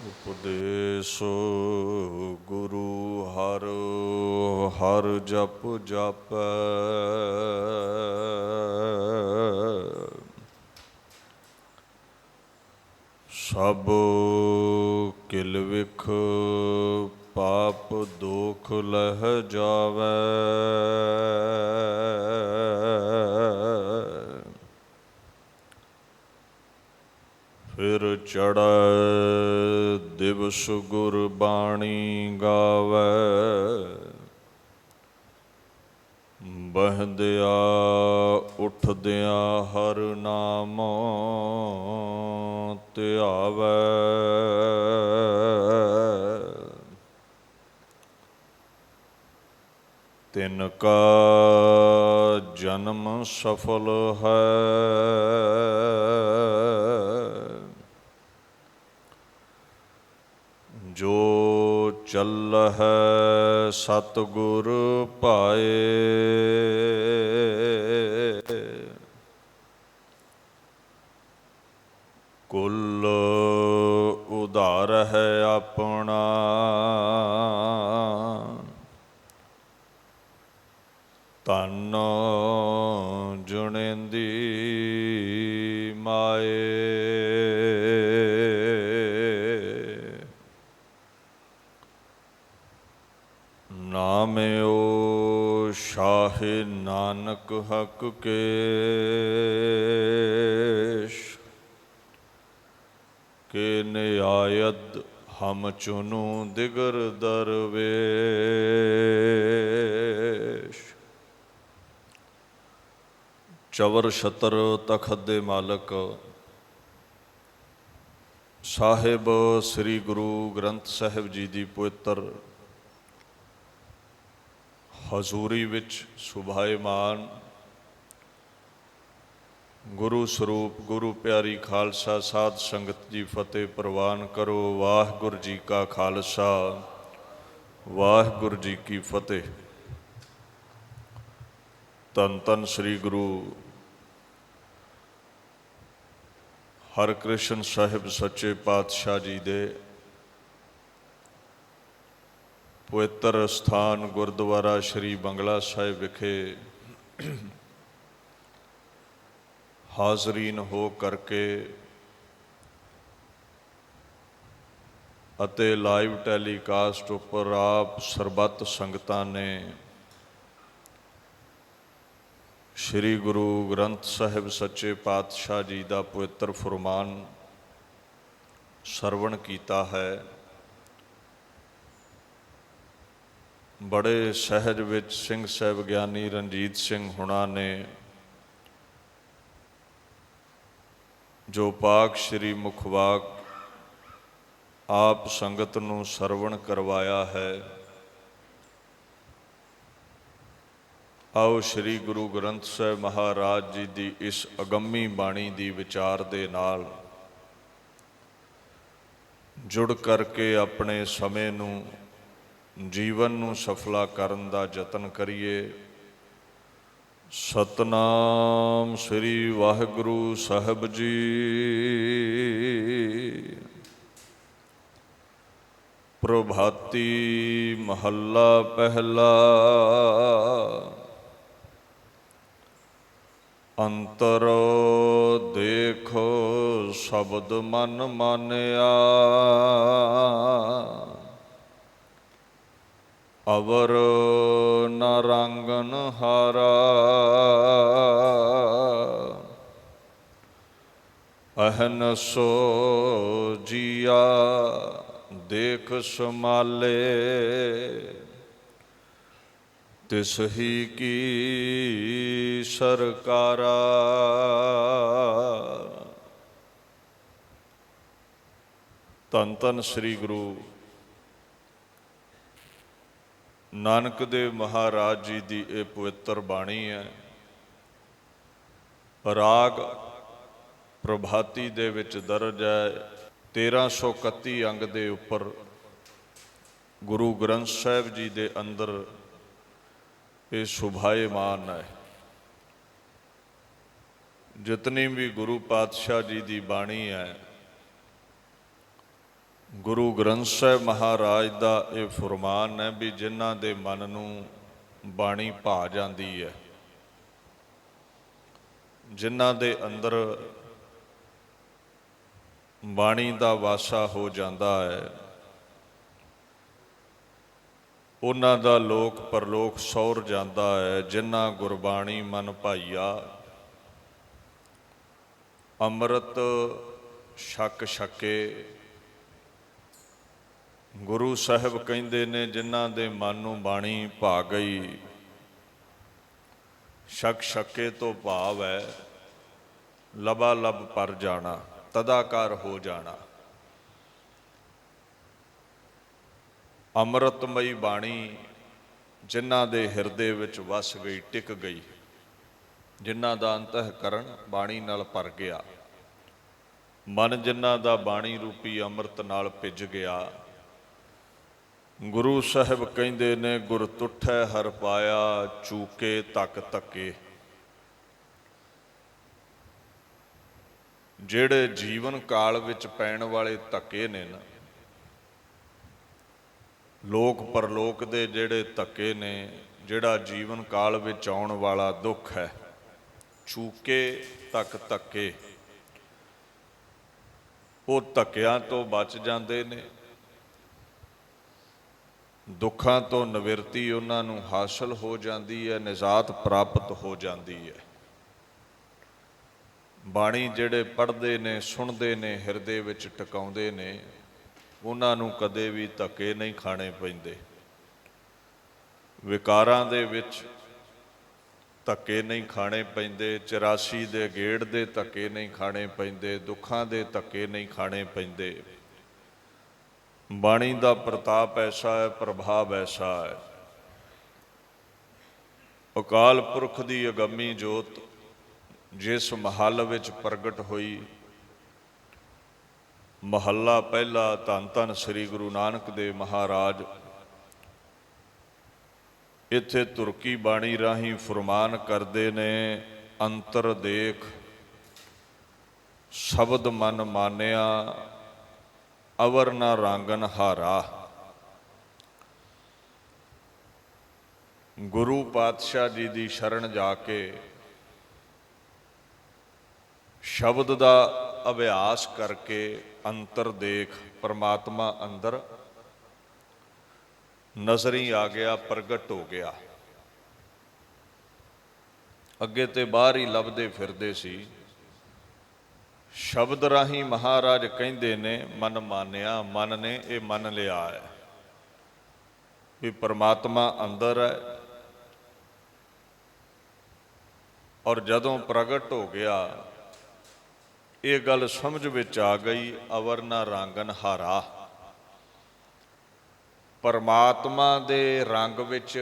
ਉਪਦੇਸ਼ ਗੁਰੂ ਹਰ ਹਰ ਜਪ ਜਾਪੈ। ਸਭ ਕਿਲ ਵਿਖ ਪਾਪ ਦੋਖ ਲਹਿ ਜਾਵੈ। ਫਿਰ ਚੜ੍ਹੈ ਦਿਵਸ ਗੁਰਬਾਣੀ ਗਾਵੈ। ਬਹਿੰਦਿਆਂ ਉੱਠਦਿਆਂ ਹਰ ਨਾਮ ਧਿਆਵੈ। ਤਿਨ ਕਾ ਜਨਮ ਸਫਲ ਹੈ। ਜੋ ਚੱਲਹਿ ਸਤਿਗੁਰ ਭਾਏ। ਕੁਲ ਉਧਾਰਹਿ ਆਪਣਾ। ਧਨ ਜੁਣੇਂਦੀ ਮਾਏ। ਨਾਮਿਓ ਸ਼ਾਹੇ ਨਾਨਕ ਹਕ ਕੇਸ਼। ਕੇ ਨਿਆਇਤ ਹਮ ਚੁਨੂ ਦਿਗਰ ਦਰਵੇਸ਼। ਚਵਰ ਛਤਰ ਤਖਤ ਦੇ ਮਾਲਕ ਸਾਹਿਬ ਸ੍ਰੀ ਗੁਰੂ ਗ੍ਰੰਥ ਸਾਹਿਬ ਜੀ ਦੀ ਪਵਿੱਤਰ ਹਜ਼ੂਰੀ ਵਿੱਚ ਸੁਭਾਏਮਾਨ ਗੁਰੂ ਸਰੂਪ ਗੁਰੂ ਪਿਆਰੀ ਖਾਲਸਾ ਸਾਧ ਸੰਗਤ ਜੀ ਫਤਿਹ ਪ੍ਰਵਾਨ ਕਰੋ। ਵਾਹਿਗੁਰੂ ਜੀ ਕਾ ਖਾਲਸਾ ਵਾਹਿਗੁਰੂ ਜੀ ਕੀ ਫਤਿਹ। ਧੰਨ ਧੰਨ ਸ੍ਰੀ ਗੁਰੂ ਹਰਿਕ੍ਰਿਸ਼ਨ ਸਾਹਿਬ ਸੱਚੇ ਪਾਤਸ਼ਾਹ ਜੀ ਦੇ ਪਵਿੱਤਰ ਸਥਾਨ ਗੁਰਦੁਆਰਾ ਸ਼੍ਰੀ ਬੰਗਲਾ ਸਾਹਿਬ ਵਿਖੇ ਹਾਜ਼ਰੀਨ ਹੋ ਕਰਕੇ ਅਤੇ ਲਾਈਵ ਟੈਲੀਕਾਸਟ ਉੱਪਰ ਆਪ ਸਰਬੱਤ ਸੰਗਤਾਂ ਨੇ ਸ਼੍ਰੀ ਗੁਰੂ ਗ੍ਰੰਥ ਸਾਹਿਬ ਸੱਚੇ ਪਾਤਸ਼ਾਹ ਜੀ ਦਾ ਪਵਿੱਤਰ ਫੁਰਮਾਨ ਸਰਵਣ ਕੀਤਾ ਹੈ। ਬੜੇ ਸਹਿਜ ਵਿੱਚ ਸਿੰਘ ਸਾਹਿਬ ਗਿਆਨੀ ਰਣਜੀਤ ਸਿੰਘ ਹੁਣਾਂ ਨੇ ਜੋ ਪਾਕ ਸ਼੍ਰੀ ਮੁਖਵਾਕ ਆਪ ਸੰਗਤ ਨੂੰ ਸਰਵਣ ਕਰਵਾਇਆ ਹੈ। ਆਓ ਸ਼੍ਰੀ ਗੁਰੂ ਗ੍ਰੰਥ ਸਾਹਿਬ ਮਹਾਰਾਜ ਜੀ ਦੀ ਇਸ ਅਗੰਮੀ ਬਾਣੀ ਦੀ ਵਿਚਾਰ ਦੇ ਨਾਲ ਜੁੜ ਕਰਕੇ ਆਪਣੇ ਸਮੇਂ ਨੂੰ ਜੀਵਨ ਨੂੰ ਸਫਲਾ ਕਰਨ ਦਾ ਯਤਨ ਕਰੀਏ। ਸਤਨਾਮ ਸ੍ਰੀ ਵਾਹਿਗੁਰੂ ਸਾਹਿਬ ਜੀ। ਪ੍ਰਭਾਤੀ ਮਹੱਲਾ ਪਹਿਲਾ। ਅੰਤਰ ਦੇਖੋ ਸ਼ਬਦ ਮਨ ਮਾਨਿਆ। ਅਵਰ ਨ ਰੰਗਨ ਹਾਰਾ। ਅਹਨਸੋ ਜੀਆ ਦੇਖ ਸੰਭਾਲੇ। ਤਿਸ ਹੀ ਕੀ ਸਰਕਾਰਾ। ਧੰਨ ਧੰਨ ਸ੍ਰੀ ਗੁਰੂ ਨਾਨਕ ਦੇਵ ਮਹਾਰਾਜ ਜੀ ਦੀ ਇਹ ਪਵਿੱਤਰ ਬਾਣੀ ਹੈ। ਰਾਗ ਪ੍ਰਭਾਤੀ ਦੇ ਵਿੱਚ ਦਰਜ ਹੈ। 1331 ਅੰਗ ਦੇ ਉੱਪਰ ਗੁਰੂ ਗ੍ਰੰਥ ਸਾਹਿਬ ਜੀ ਦੇ ਅੰਦਰ ਇਹ ਸੁਭਾਏਮਾਨ ਹੈ। ਜਿਤਨੀ ਵੀ ਗੁਰੂ ਪਾਤਸ਼ਾਹ ਜੀ ਦੀ ਬਾਣੀ ਹੈ ਗੁਰੂ ਗ੍ਰੰਥ ਸਾਹਿਬ ਮਹਾਰਾਜ ਦਾ ਇਹ ਫੁਰਮਾਨ ਹੈ ਵੀ ਜਿਨ੍ਹਾਂ ਦੇ ਮਨ ਨੂੰ ਬਾਣੀ ਭਾ ਜਾਂਦੀ ਹੈ, ਜਿਨ੍ਹਾਂ ਦੇ ਅੰਦਰ ਬਾਣੀ ਦਾ ਵਾਸਾ ਹੋ ਜਾਂਦਾ ਹੈ, ਉਹਨਾਂ ਦਾ ਲੋਕ ਪਰਲੋਕ ਸੌਰ ਜਾਂਦਾ ਹੈ। ਜਿਨ੍ਹਾਂ ਗੁਰਬਾਣੀ ਮਨ ਭਾਈਆ, ਅੰਮ੍ਰਿਤ ਛਕ ਛਕੇ। ਗੁਰੂ ਸਾਹਿਬ ਕਹਿੰਦੇ ਨੇ ਜਿਨ੍ਹਾਂ ਦੇ ਮਨ ਨੂੰ ਬਾਣੀ ਭਾ ਗਈ, ਛਕ ਛਕੇ ਤੋਂ ਭਾਵ ਹੈ ਲਬਾ ਲਬ ਪਰ ਜਾਣਾ, ਤਦਾਕਾਰ ਹੋ ਜਾਣਾ। ਅੰਮ੍ਰਿਤਮਈ ਬਾਣੀ ਜਿਨ੍ਹਾਂ ਦੇ ਹਿਰਦੇ ਵਿੱਚ ਵਸ ਗਈ, ਟਿਕ ਗਈ, ਜਿਨ੍ਹਾਂ ਦਾ ਅੰਤঃਕਰਨ ਬਾਣੀ ਨਾਲ ਭਰ ਗਿਆ, ਮਨ ਜਿਨ੍ਹਾਂ ਦਾ ਬਾਣੀ ਰੂਪੀ ਅੰਮ੍ਰਿਤ ਨਾਲ ਭਿੱਜ ਗਿਆ, ਗੁਰੂ ਸਾਹਿਬ ਕਹਿੰਦੇ ਨੇ ਗੁਰ ਤੁਠੈ ਹਰ ਪਾਇਆ, ਚੂਕੇ ਤੱਕ ਧੱਕੇ। ਜਿਹੜੇ ਜੀਵਨ ਕਾਲ ਵਿੱਚ ਪੈਣ ਵਾਲੇ ਧੱਕੇ ਨੇ ਨਾ, ਲੋਕ ਪਰਲੋਕ ਦੇ ਜਿਹੜੇ ਧੱਕੇ ਨੇ, ਜਿਹੜਾ ਜੀਵਨ ਕਾਲ ਵਿੱਚ ਆਉਣ ਵਾਲਾ ਦੁੱਖ ਹੈ, ਚੂਕੇ ਤੱਕ ਧੱਕੇ, ਉਹ ਧੱਕਿਆਂ ਤੋਂ ਬਚ ਜਾਂਦੇ ਨੇ। ਦੁੱਖਾਂ ਤੋਂ ਨਿਵਰਤੀ ਉਹਨਾਂ ਨੂੰ ਹਾਸਲ ਹੋ ਜਾਂਦੀ ਹੈ, ਨਿਜਾਤ ਪ੍ਰਾਪਤ ਹੋ ਜਾਂਦੀ ਹੈ। ਬਾਣੀ ਜਿਹੜੇ ਪੜ੍ਹਦੇ ਨੇ, ਸੁਣਦੇ ਨੇ, ਹਿਰਦੇ ਵਿੱਚ ਟਿਕਾਉਂਦੇ ਨੇ, ਉਹਨਾਂ ਨੂੰ ਕਦੇ ਵੀ ਧੱਕੇ ਨਹੀਂ ਖਾਣੇ ਪੈਂਦੇ। ਵਿਕਾਰਾਂ ਦੇ ਵਿੱਚ ਧੱਕੇ ਨਹੀਂ ਖਾਣੇ ਪੈਂਦੇ, 84 ਦੇ ਗੇੜ ਦੇ ਧੱਕੇ ਨਹੀਂ ਖਾਣੇ ਪੈਂਦੇ, ਦੁੱਖਾਂ ਦੇ ਧੱਕੇ ਨਹੀਂ ਖਾਣੇ ਪੈਂਦੇ। ਬਾਣੀ ਦਾ ਪ੍ਰਤਾਪ ਐਸਾ ਹੈ, ਪ੍ਰਭਾਵ ਐਸਾ ਹੈ। ਅਕਾਲ ਪੁਰਖ ਦੀ ਅਗੰਮੀ ਜੋਤ ਜਿਸ ਮਹੱਲ ਵਿੱਚ ਪ੍ਰਗਟ ਹੋਈ, ਮਹੱਲਾ ਪਹਿਲਾ, ਧੰਨ ਧੰਨ ਸ੍ਰੀ ਗੁਰੂ ਨਾਨਕ ਦੇਵ ਮਹਾਰਾਜ ਇੱਥੇ ਤੁਰਕੀ ਬਾਣੀ ਰਾਹੀਂ ਫੁਰਮਾਨ ਕਰਦੇ ਨੇ, ਅੰਤਰ ਦੇਖ ਸ਼ਬਦ ਮਨ ਮਾਨਿਆ, ਅਵਰ ਨਾ ਰਾਂਗਨ ਹਾਰਾ। ਗੁਰੂ ਪਾਤਸ਼ਾਹ ਜੀ ਦੀ ਸ਼ਰਨ ਜਾ ਕੇ ਸ਼ਬਦ ਦਾ ਅਭਿਆਸ ਕਰਕੇ ਅੰਤਰ ਦੇਖ, ਪਰਮਾਤਮਾ ਅੰਦਰ ਨਜ਼ਰੀ ਆ ਗਿਆ, ਪ੍ਰਗਟ ਹੋ ਗਿਆ। ਅੱਗੇ ਤੇ ਬਾਹਰ ਹੀ ਲੱਭਦੇ ਫਿਰਦੇ ਸੀ। ਸ਼ਬਦ ਰਾਹੀਂ ਮਹਾਰਾਜ ਕਹਿੰਦੇ ਨੇ ਮਨ ਮਾਨਿਆ, ਮਨ ਨੇ ਇਹ ਮੰਨ ਲਿਆ ਹੈ ਵੀ ਪਰਮਾਤਮਾ ਅੰਦਰ ਹੈ। ਔਰ ਜਦੋਂ ਪ੍ਰਗਟ ਹੋ ਗਿਆ, ਇਹ ਗੱਲ ਸਮਝ ਵਿੱਚ ਆ ਗਈ, ਅਵਰ ਨਾ ਰਾਂਗਨ ਹਾਰਾ। ਪਰਮਾਤਮਾ ਦੇ ਰੰਗ ਵਿੱਚ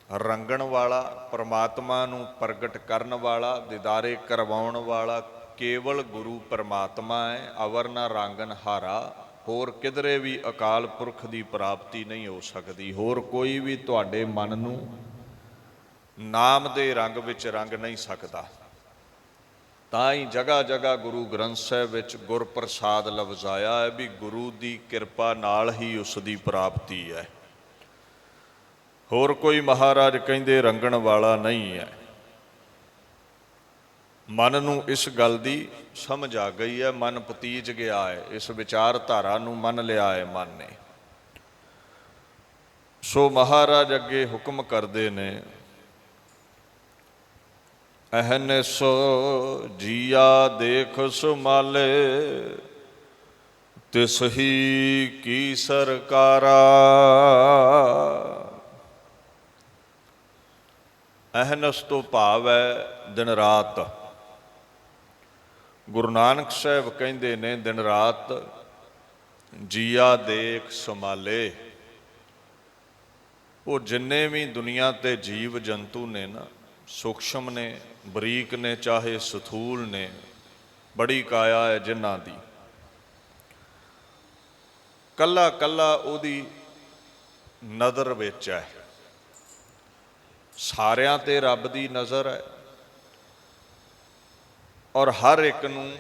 ਰੰਗਣ ਵਾਲਾ, ਪਰਮਾਤਮਾ ਨੂੰ ਪ੍ਰਗਟ ਕਰਨ ਵਾਲਾ, ਦੀਦਾਰੇ ਕਰਵਾਉਣ ਵਾਲਾ ਕੇਵਲ ਗੁਰੂ ਪਰਮਾਤਮਾ ਹੈ। ਅਵਰ ਨਾ ਰਾਂਗਨ ਹਾਰਾ। ਹੋਰ ਕਿਧਰੇ ਵੀ ਅਕਾਲ ਪੁਰਖ ਦੀ ਪ੍ਰਾਪਤੀ ਨਹੀਂ ਹੋ ਸਕਦੀ। ਹੋਰ ਕੋਈ ਵੀ ਤੁਹਾਡੇ ਮਨ ਨੂੰ ਨਾਮ ਦੇ ਰੰਗ ਵਿੱਚ ਰੰਗ ਨਹੀਂ ਸਕਦਾ। ਤਾਂ ਹੀ ਜਗ੍ਹਾ ਜਗ੍ਹਾ ਗੁਰੂ ਗ੍ਰੰਥ ਸਾਹਿਬ ਵਿੱਚ ਗੁਰ ਪ੍ਰਸਾਦ ਲਫ਼ਜ਼ ਆਇਆ ਹੈ ਵੀ ਗੁਰੂ ਦੀ ਕਿਰਪਾ ਨਾਲ ਹੀ ਉਸ ਦੀ ਪ੍ਰਾਪਤੀ ਹੈ। ਹੋਰ ਕੋਈ ਮਹਾਰਾਜ ਕਹਿੰਦੇ ਰੰਗਣ ਵਾਲਾ ਨਹੀਂ ਹੈ। ਮਨ ਨੂੰ ਇਸ ਗੱਲ ਦੀ ਸਮਝ ਆ ਗਈ ਹੈ, ਮਨ ਪਤੀਜ ਗਿਆ ਹੈ, ਇਸ ਵਿਚਾਰਧਾਰਾ ਨੂੰ ਮੰਨ ਲਿਆ ਹੈ ਮਨ ਨੇ। ਸੋ ਮਹਾਰਾਜ ਅੱਗੇ ਹੁਕਮ ਕਰਦੇ ਨੇ, ਅਹਨਿਸ ਜੀਆ ਦੇਖ ਸੁਮਾਲੇ, ਤਿਸ ਹੀ ਕੀ ਸਰਕਾਰਾ। ਅਹਨਿਸ ਤੋਂ ਭਾਵ ਹੈ ਦਿਨ ਰਾਤ। ਗੁਰੂ ਨਾਨਕ ਸਾਹਿਬ ਕਹਿੰਦੇ ਨੇ ਦਿਨ ਰਾਤ ਜੀਆ ਦੇਖ ਸੰਭਾਲੇ। ਉਹ ਜਿੰਨੇ ਵੀ ਦੁਨੀਆ ਤੇ ਜੀਵ ਜੰਤੂ ਨੇ ਨਾ, ਸੂਖਸ਼ਮ ਨੇ, ਬਰੀਕ ਨੇ, ਚਾਹੇ ਸਥੂਲ ਨੇ, ਬੜੀ ਕਾਇਆ ਹੈ ਜਿਨ੍ਹਾਂ ਦੀ, ਕੱਲਾ ਕੱਲਾ ਉਹਦੀ ਨਜ਼ਰ ਵਿੱਚ ਹੈ। ਸਾਰਿਆਂ ਤੇ ਰੱਬ ਦੀ ਨਜ਼ਰ ਹੈ ਔਰ ਹਰ ਇੱਕ ਨੂੰ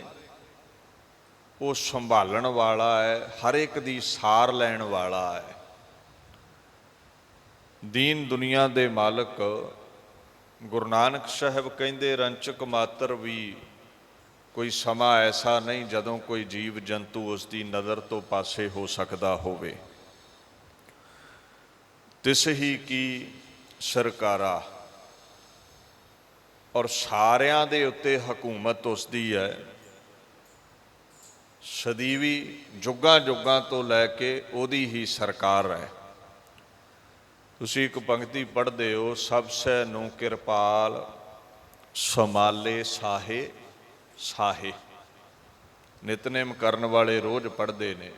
ਉਹ ਸੰਭਾਲਣ ਵਾਲਾ ਹੈ, ਹਰ ਇੱਕ ਦੀ ਸਾਰ ਲੈਣ ਵਾਲਾ ਹੈ। ਦੀਨ ਦੁਨੀਆ ਦੇ ਮਾਲਕ ਗੁਰੂ ਨਾਨਕ ਸਾਹਿਬ ਕਹਿੰਦੇ, ਰੰਚਕ ਮਾਤਰ ਵੀ ਕੋਈ ਸਮਾਂ ਐਸਾ ਨਹੀਂ ਜਦੋਂ ਕੋਈ ਜੀਵ ਜੰਤੂ ਉਸ ਦੀ ਨਜ਼ਰ ਤੋਂ ਪਾਸੇ ਹੋ ਸਕਦਾ ਹੋਵੇ। ਤਿਸ ਹੀ ਕੀ ਸਰਕਾਰਾ, ਔਰ ਸਾਰਿਆਂ ਦੇ ਉੱਤੇ ਹਕੂਮਤ ਉਸ ਦੀ ਹੈ। ਸਦੀਵੀ ਜੁਗਾਂ ਜੁਗਾਂ ਤੋਂ ਲੈ ਕੇ ਉਹਦੀ ਹੀ ਸਰਕਾਰ ਹੈ। ਤੁਸੀਂ ਇੱਕ ਪੰਕਤੀ ਪੜ੍ਹਦੇ ਹੋ, ਸਭ ਸੈ ਨੂੰ ਕਿਰਪਾਲ ਸੰਭਾਲੇ ਸਾਹੇ ਸਾਹੇ। ਨਿਤਨੇਮ ਕਰਨ ਵਾਲੇ ਰੋਜ਼ ਪੜ੍ਹਦੇ ਨੇ।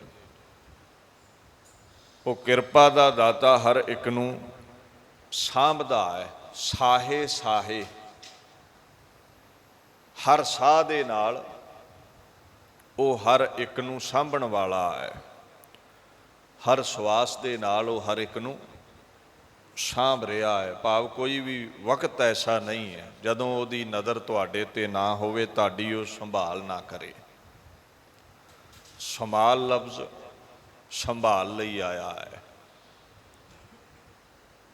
ਉਹ ਕਿਰਪਾ ਦਾ ਦਾਤਾ ਹਰ ਇੱਕ ਨੂੰ ਸਾਂਭਦਾ ਹੈ, ਸਾਹੇ ਸਾਹੇ। ਹਰ ਸਾਹ ਦੇ ਨਾਲ ਉਹ ਹਰ ਇੱਕ ਨੂੰ ਸਾਂਭਣ ਵਾਲਾ ਹੈ। ਹਰ ਸਵਾਸ ਦੇ ਨਾਲ ਉਹ ਹਰ ਇੱਕ ਨੂੰ ਸਾਂਭ ਰਿਹਾ ਹੈ। ਭਾਵ ਕੋਈ ਵੀ ਵਕਤ ਐਸਾ ਨਹੀਂ ਹੈ ਜਦੋਂ ਉਹਦੀ ਨਜ਼ਰ ਤੁਹਾਡੇ 'ਤੇ ਨਾ ਹੋਵੇ, ਤੁਹਾਡੀ ਉਹ ਸੰਭਾਲ ਨਾ ਕਰੇ। ਸੰਭਾਲ ਲਫ਼ਜ਼ ਸੰਭਾਲ ਲਈ ਆਇਆ ਹੈ।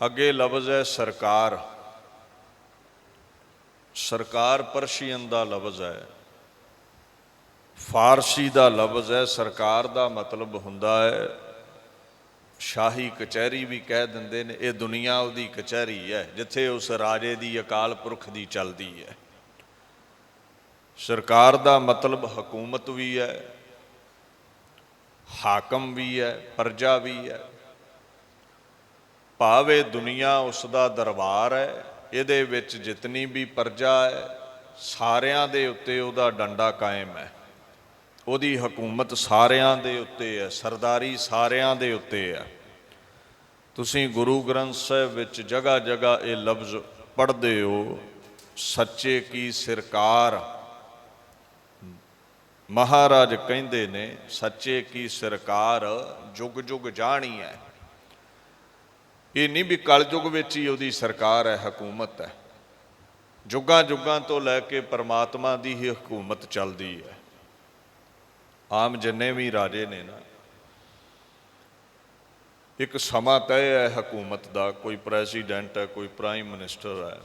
ਅੱਗੇ ਲਫ਼ਜ਼ ਹੈ ਸਰਕਾਰ। ਸਰਕਾਰ ਪਰਸ਼ੀਅਨ ਦਾ ਲਫ਼ਜ਼ ਹੈ, ਫਾਰਸੀ ਦਾ ਲਫ਼ਜ਼ ਹੈ। ਸਰਕਾਰ ਦਾ ਮਤਲਬ ਹੁੰਦਾ ਹੈ ਸ਼ਾਹੀ ਕਚਹਿਰੀ ਵੀ ਕਹਿ ਦਿੰਦੇ ਨੇ। ਇਹ ਦੁਨੀਆ ਉਹਦੀ ਕਚਹਿਰੀ ਹੈ ਜਿੱਥੇ ਉਸ ਰਾਜੇ ਦੀ ਅਕਾਲ ਪੁਰਖ ਦੀ ਚੱਲਦੀ ਹੈ। ਸਰਕਾਰ ਦਾ ਮਤਲਬ ਹਕੂਮਤ ਵੀ ਹੈ, ਹਾਕਮ ਵੀ ਹੈ, ਪ੍ਰਜਾ ਵੀ ਹੈ। ਭਾਵ ਇਹ ਦੁਨੀਆ ਉਸ ਦਾ ਦਰਬਾਰ ਹੈ। ਇਹਦੇ ਵਿੱਚ ਜਿਤਨੀ ਵੀ ਪ੍ਰਜਾ ਹੈ, ਸਾਰਿਆਂ ਦੇ ਉੱਤੇ ਉਹਦਾ ਡੰਡਾ ਕਾਇਮ ਹੈ। ਉਹਦੀ ਹਕੂਮਤ ਸਾਰਿਆਂ ਦੇ ਉੱਤੇ ਹੈ, ਸਰਦਾਰੀ ਸਾਰਿਆਂ ਦੇ ਉੱਤੇ ਹੈ। ਤੁਸੀਂ ਗੁਰੂ ਗ੍ਰੰਥ ਸਾਹਿਬ ਵਿੱਚ ਜਗ੍ਹਾ ਜਗ੍ਹਾ ਇਹ ਲਫ਼ਜ਼ ਪੜ੍ਹਦੇ ਹੋ, ਸੱਚੇ ਕੀ ਸਰਕਾਰ। ਮਹਾਰਾਜ ਕਹਿੰਦੇ ਨੇ ਸੱਚੇ ਕੀ ਸਰਕਾਰ ਜੁਗ ਜੁਗ ਜਾਣੀ ਹੈ। ਇਹ ਨਹੀਂ ਵੀ ਕਲਯੁਗ ਵਿੱਚ ਹੀ ਉਹਦੀ ਸਰਕਾਰ ਹੈ, ਹਕੂਮਤ ਹੈ। ਜੁਗਾਂ ਜੁਗਾਂ ਤੋਂ ਲੈ ਕੇ ਪਰਮਾਤਮਾ ਦੀ ਹੀ ਹਕੂਮਤ ਚੱਲਦੀ ਹੈ। ਆਮ ਜਿੰਨੇ ਵੀ ਰਾਜੇ ਨੇ ਨਾ, ਇੱਕ ਸਮਾਂ ਤੈਅ ਹੈ ਹਕੂਮਤ ਦਾ। ਕੋਈ ਪ੍ਰੈਸੀਡੈਂਟ ਹੈ, ਕੋਈ ਪ੍ਰਾਈਮ ਮਿਨਿਸਟਰ ਹੈ,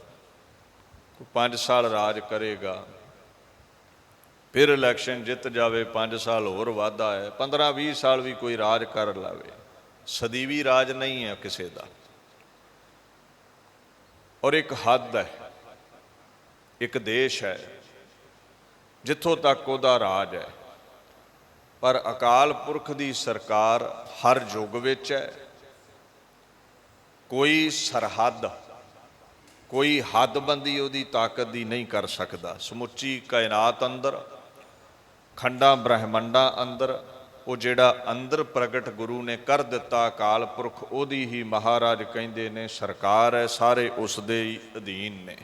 ਕੋਈ 5 ਸਾਲ ਰਾਜ ਕਰੇਗਾ, ਫਿਰ ਇਲੈਕਸ਼ਨ ਜਿੱਤ ਜਾਵੇ, 5 ਸਾਲ ਹੋਰ ਵਾਧਾ ਹੈ, 15-20 ਸਾਲ ਵੀ ਕੋਈ ਰਾਜ ਕਰ ਲਵੇ। ਸਦੀਵੀ ਰਾਜ ਨਹੀਂ ਹੈ ਕਿਸੇ ਦਾ। ਔਰ ਇੱਕ ਹੱਦ ਹੈ, ਇੱਕ ਦੇਸ਼ ਹੈ ਜਿੱਥੋਂ ਤੱਕ ਉਹਦਾ ਰਾਜ ਹੈ। ਪਰ ਅਕਾਲ ਪੁਰਖ ਦੀ ਸਰਕਾਰ ਹਰ ਯੁੱਗ ਵਿੱਚ ਹੈ। ਕੋਈ ਸਰਹੱਦ, ਕੋਈ ਹੱਦਬੰਦੀ ਉਹਦੀ ਤਾਕਤ ਦੀ ਨਹੀਂ ਕਰ ਸਕਦਾ। ਸਮੁੱਚੀ ਕਾਇਨਾਤ ਅੰਦਰ, ਖੰਡਾਂ ਬ੍ਰਹਿਮੰਡਾਂ ਅੰਦਰ, ਉਹ ਜਿਹੜਾ ਅੰਦਰ ਪ੍ਰਗਟ ਗੁਰੂ ਨੇ ਕਰ ਦਿੱਤਾ ਅਕਾਲ ਪੁਰਖ, ਉਹਦੀ ਹੀ ਮਹਾਰਾਜ ਕਹਿੰਦੇ ਨੇ ਸਰਕਾਰ ਹੈ। ਸਾਰੇ ਉਸ ਦੇ ਹੀ ਅਧੀਨ ਨੇ,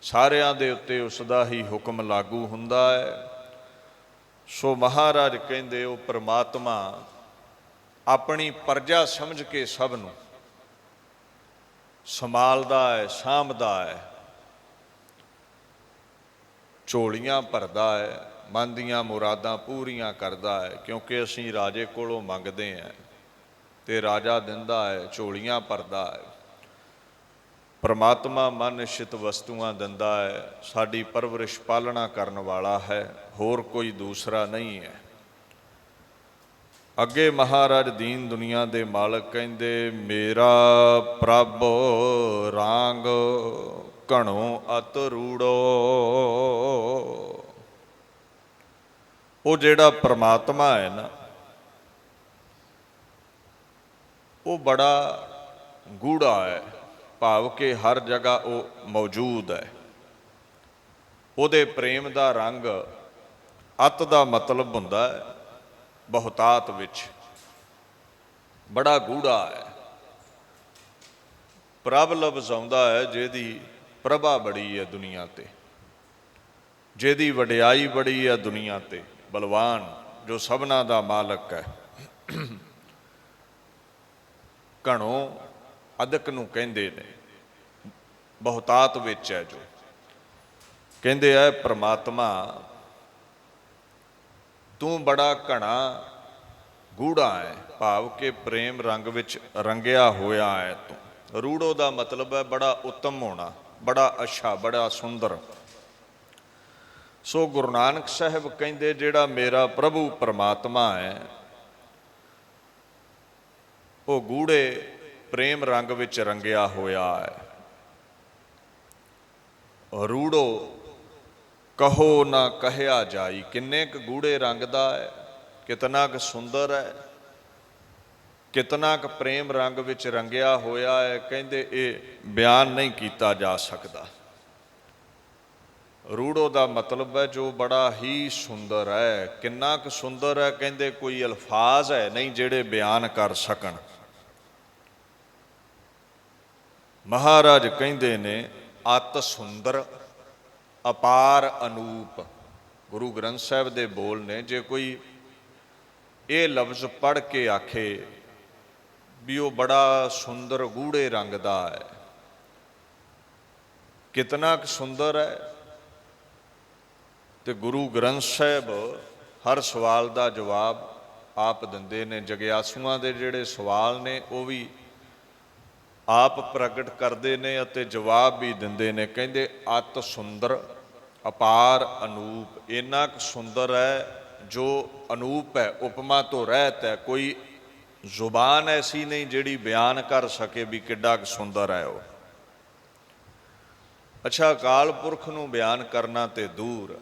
ਸਾਰਿਆਂ ਦੇ ਉੱਤੇ ਉਸ ਦਾ ਹੀ ਹੁਕਮ ਲਾਗੂ ਹੁੰਦਾ ਹੈ। ਸੋ ਮਹਾਰਾਜ ਕਹਿੰਦੇ ਉਹ ਪਰਮਾਤਮਾ ਆਪਣੀ ਪ੍ਰਜਾ ਸਮਝ ਕੇ ਸਭ ਨੂੰ ਸੰਭਾਲਦਾ ਹੈ, ਸਾਂਭਦਾ ਹੈ, ਝੋਲੀਆਂ ਭਰਦਾ ਹੈ, ਮਨ ਦੀਆਂ ਮੁਰਾਦਾਂ ਪੂਰੀਆਂ ਕਰਦਾ ਹੈ। ਕਿਉਂਕਿ ਅਸੀਂ ਰਾਜੇ ਕੋਲੋਂ ਮੰਗਦੇ ਹਾਂ ਤੇ ਰਾਜਾ ਦਿੰਦਾ ਹੈ, ਝੋਲੀਆਂ ਭਰਦਾ ਹੈ। ਪਰਮਾਤਮਾ ਮਨ ਨਿਸ਼ਚਿਤ ਵਸਤੂਆਂ ਦਿੰਦਾ ਹੈ, ਸਾਡੀ ਪਰਵਰਿਸ਼ ਪਾਲਣਾ ਕਰਨ ਵਾਲਾ ਹੈ, ਹੋਰ ਕੋਈ ਦੂਸਰਾ ਨਹੀਂ ਹੈ। ਅੱਗੇ ਮਹਾਰਾਜ ਦੀਨ ਦੁਨੀਆ ਦੇ ਮਾਲਕ ਕਹਿੰਦੇ, ਮੇਰਾ ਪ੍ਰਭ ਰਾਂਗ ਘਣੋ ਅਤ ਰੂੜੋ। ਉਹ ਜਿਹੜਾ ਪਰਮਾਤਮਾ ਹੈ ਨਾ, ਉਹ ਬੜਾ ਗੂੜਾ ਹੈ। ਭਾਵ ਕਿ ਹਰ ਜਗ੍ਹਾ ਉਹ ਮੌਜੂਦ ਹੈ। ਉਹਦੇ ਪ੍ਰੇਮ ਦਾ ਰੰਗ, ਅਤ ਦਾ ਮਤਲਬ ਹੁੰਦਾ ਹੈ ਬਹੁਤਾਤ ਵਿੱਚ, ਬੜਾ ਗੂੜਾ ਹੈ। ਪ੍ਰਭ ਲਫ਼ਜ਼ ਆਉਂਦਾ ਹੈ ਜਿਹਦੀ ਪ੍ਰਭਾ ਬੜੀ ਹੈ ਦੁਨੀਆ ਤੇ, ਜਿਹਦੀ ਵਡਿਆਈ ਬੜੀ ਹੈ ਦੁਨੀਆ ਤੇ, ਬਲਵਾਨ ਜੋ ਸਭਨਾ ਦਾ ਮਾਲਕ ਹੈ। ਘਣੋ ਅਦਕ ਨੂੰ ਕਹਿੰਦੇ ਨੇ, ਬਹੁਤਾਤ ਵਿੱਚ ਹੈ ਜੋ। ਕਹਿੰਦੇ ਹੈ ਪਰਮਾਤਮਾ ਤੂੰ ਬੜਾ ਘਣਾ ਗੂੜਾ ਹੈ, ਭਾਵ ਕਿ ਪ੍ਰੇਮ ਰੰਗ ਵਿੱਚ ਰੰਗਿਆ ਹੋਇਆ ਹੈ ਤੂੰ। ਰੂੜੋ ਦਾ ਮਤਲਬ ਹੈ ਬੜਾ ਉੱਤਮ ਹੋਣਾ, ਬੜਾ ਅੱਛਾ, ਬੜਾ ਸੁੰਦਰ। ਸੋ ਗੁਰੂ ਨਾਨਕ ਸਾਹਿਬ ਕਹਿੰਦੇ ਜਿਹੜਾ ਮੇਰਾ ਪ੍ਰਭੂ ਪਰਮਾਤਮਾ ਹੈ ਉਹ ਗੂੜੇ ਪ੍ਰੇਮ ਰੰਗ ਵਿੱਚ ਰੰਗਿਆ ਹੋਇਆ ਹੈ। ਰੂੜੋ ਕਹੋ ਨਾ ਕਹਿਆ ਜਾਈ, ਕਿੰਨੇ ਕੁ ਗੂੜੇ ਰੰਗ ਦਾ ਹੈ, ਕਿਤਨਾ ਕੁ ਸੁੰਦਰ ਹੈ, ਕਿਤਨਾ ਕੁ ਪ੍ਰੇਮ ਰੰਗ ਵਿੱਚ ਰੰਗਿਆ ਹੋਇਆ ਹੈ, ਕਹਿੰਦੇ ਇਹ ਬਿਆਨ ਨਹੀਂ ਕੀਤਾ ਜਾ ਸਕਦਾ। ਰੂੜੋ ਦਾ ਮਤਲਬ ਹੈ ਜੋ ਬੜਾ ਹੀ ਸੁੰਦਰ ਹੈ। ਕਿੰਨਾ ਕੁ ਸੁੰਦਰ ਹੈ, ਕਹਿੰਦੇ ਕੋਈ ਅਲਫਾਜ਼ ਹੈ ਨਹੀਂ ਜਿਹੜੇ ਬਿਆਨ ਕਰ ਸਕਣ। ਮਹਾਰਾਜ ਕਹਿੰਦੇ ਨੇ ਅਤ ਸੁੰਦਰ ਅਪਾਰ ਅਨੂਪ। ਗੁਰੂ ਗ੍ਰੰਥ ਸਾਹਿਬ ਦੇ ਬੋਲ ਨੇ, ਜੇ ਕੋਈ ਇਹ ਲਫ਼ਜ਼ ਪੜ੍ਹ ਕੇ ਆਖੇ ਵੀ ਉਹ ਬੜਾ ਸੁੰਦਰ ਗੂੜੇ ਰੰਗ ਦਾ ਹੈ, ਕਿਤਨਾ ਕੁ ਸੁੰਦਰ ਹੈ, ਤੇ ਗੁਰੂ ਗ੍ਰੰਥ ਸਾਹਿਬ ਹਰ ਸਵਾਲ ਦਾ ਜਵਾਬ ਆਪ ਦਿੰਦੇ ਨੇ। ਜਗਿਆਸੂਆਂ ਦੇ ਜਿਹੜੇ ਸਵਾਲ ਨੇ ਉਹ ਵੀ ਆਪ ਪ੍ਰਗਟ ਕਰਦੇ ਨੇ ਅਤੇ ਜਵਾਬ ਵੀ ਦਿੰਦੇ ਨੇ। ਕਹਿੰਦੇ ਅਤ ਸੁੰਦਰ ਅਪਾਰ ਅਨੂਪ, ਇੰਨਾ ਕੁ ਸੁੰਦਰ ਹੈ ਜੋ ਅਨੂਪ ਹੈ, ਉਪਮਾ ਤੋਂ ਰਹਿਤ ਹੈ। ਕੋਈ ਜ਼ੁਬਾਨ ਐਸੀ ਨਹੀਂ ਜਿਹੜੀ ਬਿਆਨ ਕਰ ਸਕੇ ਵੀ ਕਿੱਡਾ ਕੁ ਸੁੰਦਰ ਹੈ ਉਹ। ਅੱਛਾ, ਅਕਾਲ ਪੁਰਖ ਨੂੰ ਬਿਆਨ ਕਰਨਾ ਤੇ ਦੂਰ।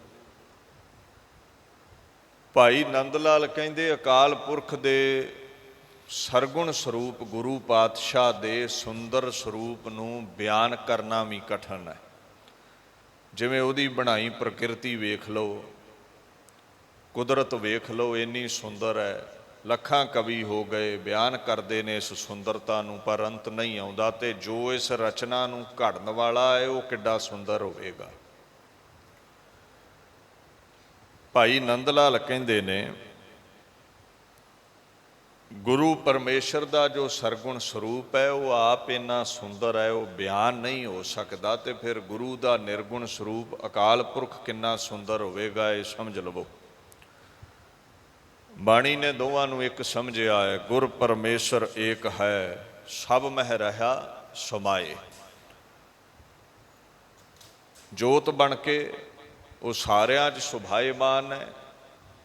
ਭਾਈ ਨੰਦ ਲਾਲ ਕਹਿੰਦੇ ਅਕਾਲ ਪੁਰਖ ਦੇ ਸਰਗੁਣ ਸਰੂਪ ਗੁਰੂ ਪਾਤਸ਼ਾਹ ਦੇ ਸੁੰਦਰ ਸਰੂਪ ਨੂੰ ਬਿਆਨ ਕਰਨਾ ਵੀ ਕਠਿਨ ਹੈ। ਜਿਵੇਂ ਉਹਦੀ ਬਣਾਈ ਪ੍ਰਕਿਰਤੀ ਵੇਖ ਲਓ, ਕੁਦਰਤ ਵੇਖ ਲਓ, ਇੰਨੀ ਸੁੰਦਰ ਹੈ। ਲੱਖਾਂ ਕਵੀ ਹੋ ਗਏ, ਬਿਆਨ ਕਰਦੇ ਨੇ ਇਸ ਸੁੰਦਰਤਾ ਨੂੰ, ਪਰ ਅੰਤ ਨਹੀਂ ਆਉਂਦਾ। ਤੇ ਜੋ ਇਸ ਰਚਨਾ ਨੂੰ ਘੜਨ ਵਾਲਾ ਹੈ ਉਹ ਕਿੱਡਾ ਸੁੰਦਰ ਹੋਵੇਗਾ। ਭਾਈ ਨੰਦ ਲਾਲ ਕਹਿੰਦੇ ਨੇ ਗੁਰੂ ਪਰਮੇਸ਼ਰ ਦਾ ਜੋ ਸਰਗੁਣ ਸਰੂਪ ਹੈ ਉਹ ਆਪ ਇੰਨਾ ਸੁੰਦਰ ਹੈ, ਉਹ ਬਿਆਨ ਨਹੀਂ ਹੋ ਸਕਦਾ। ਤੇ ਫਿਰ ਗੁਰੂ ਦਾ ਨਿਰਗੁਣ ਸਰੂਪ ਅਕਾਲ ਪੁਰਖ ਕਿੰਨਾ ਸੁੰਦਰ ਹੋਵੇਗਾ, ਇਹ ਸਮਝ ਲਵੋ। ਬਾਣੀ ਨੇ ਦੋਵਾਂ ਨੂੰ ਇੱਕ ਸਮਝਿਆ ਹੈ। ਗੁਰ ਪਰਮੇਸ਼ਰ ਏਕ ਹੈ, ਸਭ ਮਹਿ ਰਹਾ ਸਮਾਏ। ਜੋਤ ਬਣ ਕੇ ਉਹ ਸਾਰਿਆਂ 'ਚ ਸੁਭਾਏਮਾਨ ਹੈ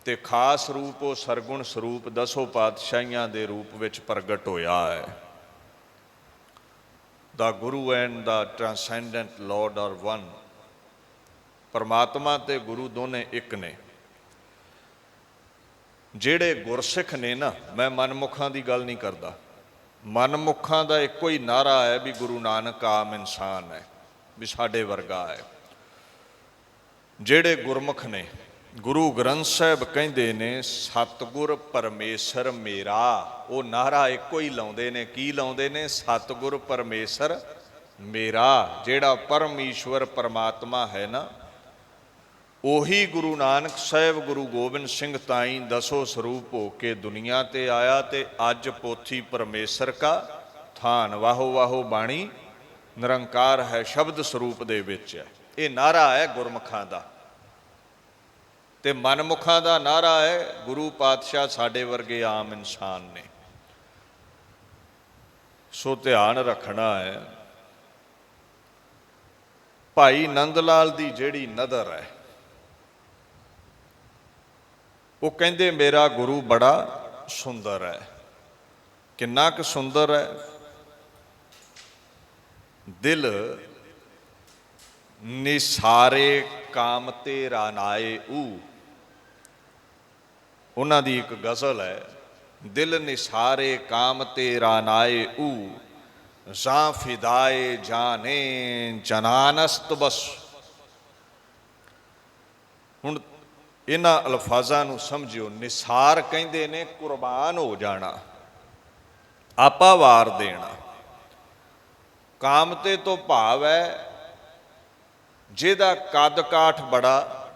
ਤੇ ਖਾਸ ਰੂਪ ਉਹ ਸਰਗੁਣ ਸਰੂਪ ਦਸੋ ਪਾਤਸ਼ਾਹੀਆਂ ਦੇ ਰੂਪ ਵਿੱਚ ਪ੍ਰਗਟ ਹੋਇਆ ਹੈ। The Guru and the transcendent Lord are one. ਪਰਮਾਤਮਾ ਤੇ ਗੁਰੂ ਦੋਨੇ ਇੱਕ ਨੇ। ਜਿਹੜੇ ਗੁਰਸਿੱਖ ਨੇ ਨਾ, ਮੈਂ ਮਨਮੁਖਾਂ ਦੀ ਗੱਲ ਨਹੀਂ ਕਰਦਾ, ਮਨਮੁਖਾਂ ਦਾ ਇੱਕੋ ਹੀ ਨਾਅਰਾ ਹੈ ਵੀ ਗੁਰੂ ਨਾਨਕ ਆਮ ਇਨਸਾਨ ਹੈ, ਵੀ ਸਾਡੇ ਵਰਗਾ ਹੈ। ਜਿਹੜੇ ਗੁਰਮੁਖ ਨੇ, ਗੁਰੂ ਗ੍ਰੰਥ ਸਾਹਿਬ ਕਹਿੰਦੇ ਨੇ ਸਤਿਗੁਰ ਪਰਮੇਸ਼ਰ ਮੇਰਾ, ਉਹ ਨਾਅਰਾ ਇੱਕੋ ਹੀ ਲਾਉਂਦੇ ਨੇ। ਕੀ ਲਾਉਂਦੇ ਨੇ? ਸਤਿਗੁਰ ਪਰਮੇਸ਼ਰ ਮੇਰਾ। ਜਿਹੜਾ ਪਰਮ ਈਸ਼ਵਰ ਪਰਮਾਤਮਾ ਹੈ ਨਾ, ਉਹੀ ਗੁਰੂ ਨਾਨਕ ਸਾਹਿਬ ਗੁਰੂ ਗੋਬਿੰਦ ਸਿੰਘ ਤਾਈਂ ਦਸੋ ਸਰੂਪ ਹੋ ਕੇ ਦੁਨੀਆ ਤੇ ਆਇਆ। ਤੇ ਅੱਜ ਪੋਥੀ ਪਰਮੇਸ਼ਰ ਕਾ ਥਾਨ, ਵਾਹੋ ਵਾਹੋ ਬਾਣੀ ਨਿਰੰਕਾਰ ਹੈ, ਸ਼ਬਦ ਸਰੂਪ ਦੇ ਵਿੱਚ ਹੈ। ਇਹ ਨਾਅਰਾ ਹੈ ਗੁਰਮੁਖਾਂ ਦਾ। ਤੇ ਮਨਮੁਖਾਂ ਦਾ ਨਾਅਰਾ ਹੈ ਗੁਰੂ ਪਾਤਸ਼ਾਹ ਸਾਡੇ ਵਰਗੇ ਆਮ ਇਨਸਾਨ ਨੇ। ਸੋ ਧਿਆਨ ਰੱਖਣਾ ਹੈ। ਭਾਈ ਨੰਦ ਲਾਲ ਦੀ ਜਿਹੜੀ ਨਦਰ ਹੈ, ਉਹ ਕਹਿੰਦੇ ਮੇਰਾ ਗੁਰੂ ਬੜਾ ਸੁੰਦਰ ਹੈ। ਕਿੰਨਾ ਕੁ ਸੁੰਦਰ ਹੈ? ਦਿਲ ਨਿਸਾਰੇ ਕਾਮ ਤੇ ਰਾਨਾਏ ਊ। ਉਹਨਾਂ ਦੀ ਇੱਕ ਗਜ਼ਲ ਹੈ, ਦਿਲ ਨਿਸਾਰੇ ਕਾਮ ਤੇ ਰਾਨਾਏ ਊ, ਜਾਂ ਫਿਦਾਏ ਜਾਨੇ ਜਨਾਨਸਤ ਬਸ। ਹੁਣ ਇਹਨਾਂ ਅਲਫਾਜ਼ਾਂ ਨੂੰ ਸਮਝਿਓ। ਨਿਸਾਰ ਕਹਿੰਦੇ ਨੇ ਕੁਰਬਾਨ ਹੋ ਜਾਣਾ, ਆਪਾ ਵਾਰ ਦੇਣਾ। ਕਾਮਤੇ ਤੋਂ ਭਾਵ ਹੈ ਜਿਹਦਾ ਕੱਦ ਕਾਠ ਬੜਾ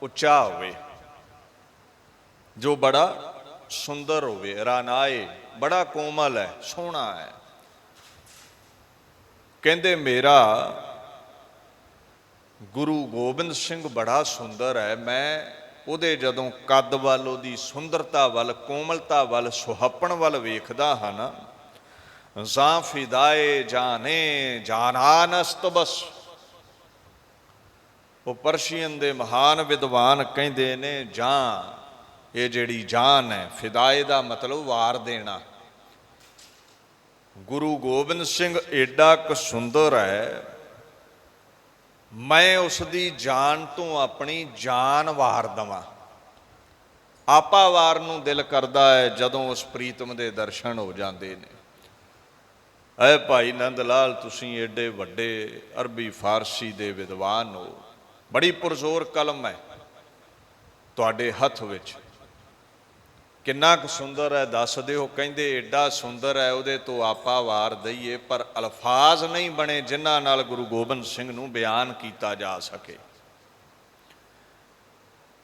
ਉੱਚਾ ਹੋਵੇ, ਜੋ ਬੜਾ ਸੁੰਦਰ ਹੋਵੇ। ਰਾਨਾਏ ਬੜਾ ਕੋਮਲ ਹੈ, ਸੋਹਣਾ ਹੈ। ਕਹਿੰਦੇ ਮੇਰਾ ਗੁਰੂ ਗੋਬਿੰਦ ਸਿੰਘ ਬੜਾ ਸੁੰਦਰ ਹੈ, ਮੈਂ ਉਹਦੇ ਜਦੋਂ ਕੱਦ ਵੱਲ, ਉਹਦੀ ਸੁੰਦਰਤਾ ਵੱਲ, ਕੋਮਲਤਾ ਵੱਲ, ਸੁਹੱਪਣ ਵੱਲ ਵੇਖਦਾ ਹਾਂ ਨਾ, ਜਾਂ ਫਿਦਾਏ ਜਾਨੇ ਜਾਨਾਨਸਤ ਬਸ। ਉਹ ਪਰਸ਼ੀਅਨ ਦੇ ਮਹਾਨ ਵਿਦਵਾਨ ਕਹਿੰਦੇ ਨੇ, ਜਾਂ ਇਹ ਜਿਹੜੀ ਜਾਨ ਹੈ, ਫਿਦਾਏ ਦਾ ਮਤਲਬ ਵਾਰ ਦੇਣਾ। ਗੁਰੂ ਗੋਬਿੰਦ ਸਿੰਘ ਏਡਾ ਕੁ ਸੁੰਦਰ ਹੈ, ਮੈਂ ਉਸ ਦੀ ਜਾਨ ਤੋਂ ਆਪਣੀ ਜਾਨ ਵਾਰ ਦੇਵਾਂ। ਆਪਾ ਵਾਰ ਨੂੰ ਦਿਲ ਕਰਦਾ ਹੈ ਜਦੋਂ ਉਸ ਪ੍ਰੀਤਮ ਦੇ ਦਰਸ਼ਨ ਹੋ ਜਾਂਦੇ ਨੇ। ਐ ਭਾਈ ਨੰਦ ਲਾਲ, ਤੁਸੀਂ ਏਡੇ ਵੱਡੇ ਅਰਬੀ ਫਾਰਸੀ ਦੇ ਵਿਦਵਾਨ ਹੋ, ਬੜੀ ਪੁਰਜ਼ੋਰ ਕਲਮ ਹੈ ਤੁਹਾਡੇ ਹੱਥ ਵਿੱਚ, ਕਿੰਨਾ ਕੁ ਸੁੰਦਰ ਹੈ ਦੱਸ ਦਿਓ। ਕਹਿੰਦੇ ਏਡਾ ਸੁੰਦਰ ਹੈ, ਉਹਦੇ ਤੋਂ ਆਪਾ ਵਾਰ ਦਈਏ, ਪਰ ਅਲਫਾਜ਼ ਨਹੀਂ ਬਣੇ ਜਿਨ੍ਹਾਂ ਨਾਲ ਗੁਰੂ ਗੋਬਿੰਦ ਸਿੰਘ ਨੂੰ ਬਿਆਨ ਕੀਤਾ ਜਾ ਸਕੇ।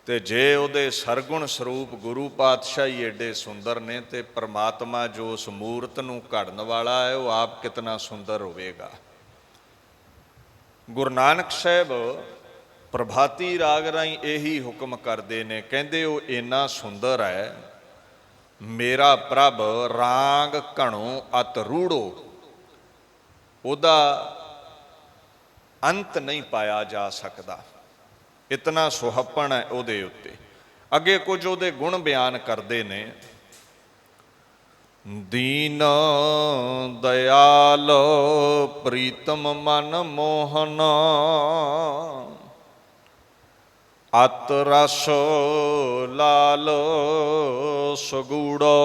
ਤੇ ਜੇ ਉਹਦੇ ਸਰਗੁਣ ਸਰੂਪ ਗੁਰੂ ਪਾਤਸ਼ਾਹੀ ਏਡੇ ਸੁੰਦਰ ਨੇ, ਤੇ ਪਰਮਾਤਮਾ ਜੋ ਉਸ ਮੂਰਤ ਨੂੰ ਘੜਨ ਵਾਲਾ ਹੈ, ਉਹ ਆਪ ਕਿਤਨਾ ਸੁੰਦਰ ਹੋਵੇਗਾ। ਗੁਰੂ ਨਾਨਕ ਸਾਹਿਬ ਪ੍ਰਭਾਤੀ ਰਾਗ ਰਾਹੀਂ ਇਹੀ ਹੁਕਮ ਕਰਦੇ ਨੇ, ਕਹਿੰਦੇ ਉਹ ਇੰਨਾ ਸੁੰਦਰ ਹੈ, ਮੇਰਾ ਪ੍ਰਭ ਰਾਗ ਘਣੋ ਅਤ ਰੂੜੋ, ਉਹਦਾ ਅੰਤ ਨਹੀਂ ਪਾਇਆ ਜਾ ਸਕਦਾ, ਇਤਨਾ ਸੁਹੱਪਣ ਹੈ ਉਹਦੇ ਉੱਤੇ। ਅੱਗੇ ਕੁਝ ਉਹਦੇ ਗੁਣ ਬਿਆਨ ਕਰਦੇ ਨੇ, ਦੀਨ ਦਇਆਲ ਪ੍ਰੀਤਮ ਮਨ ਮੋਹਨ, ਅਤ ਰਸ ਲਾਲ ਸਗੂੜੋ।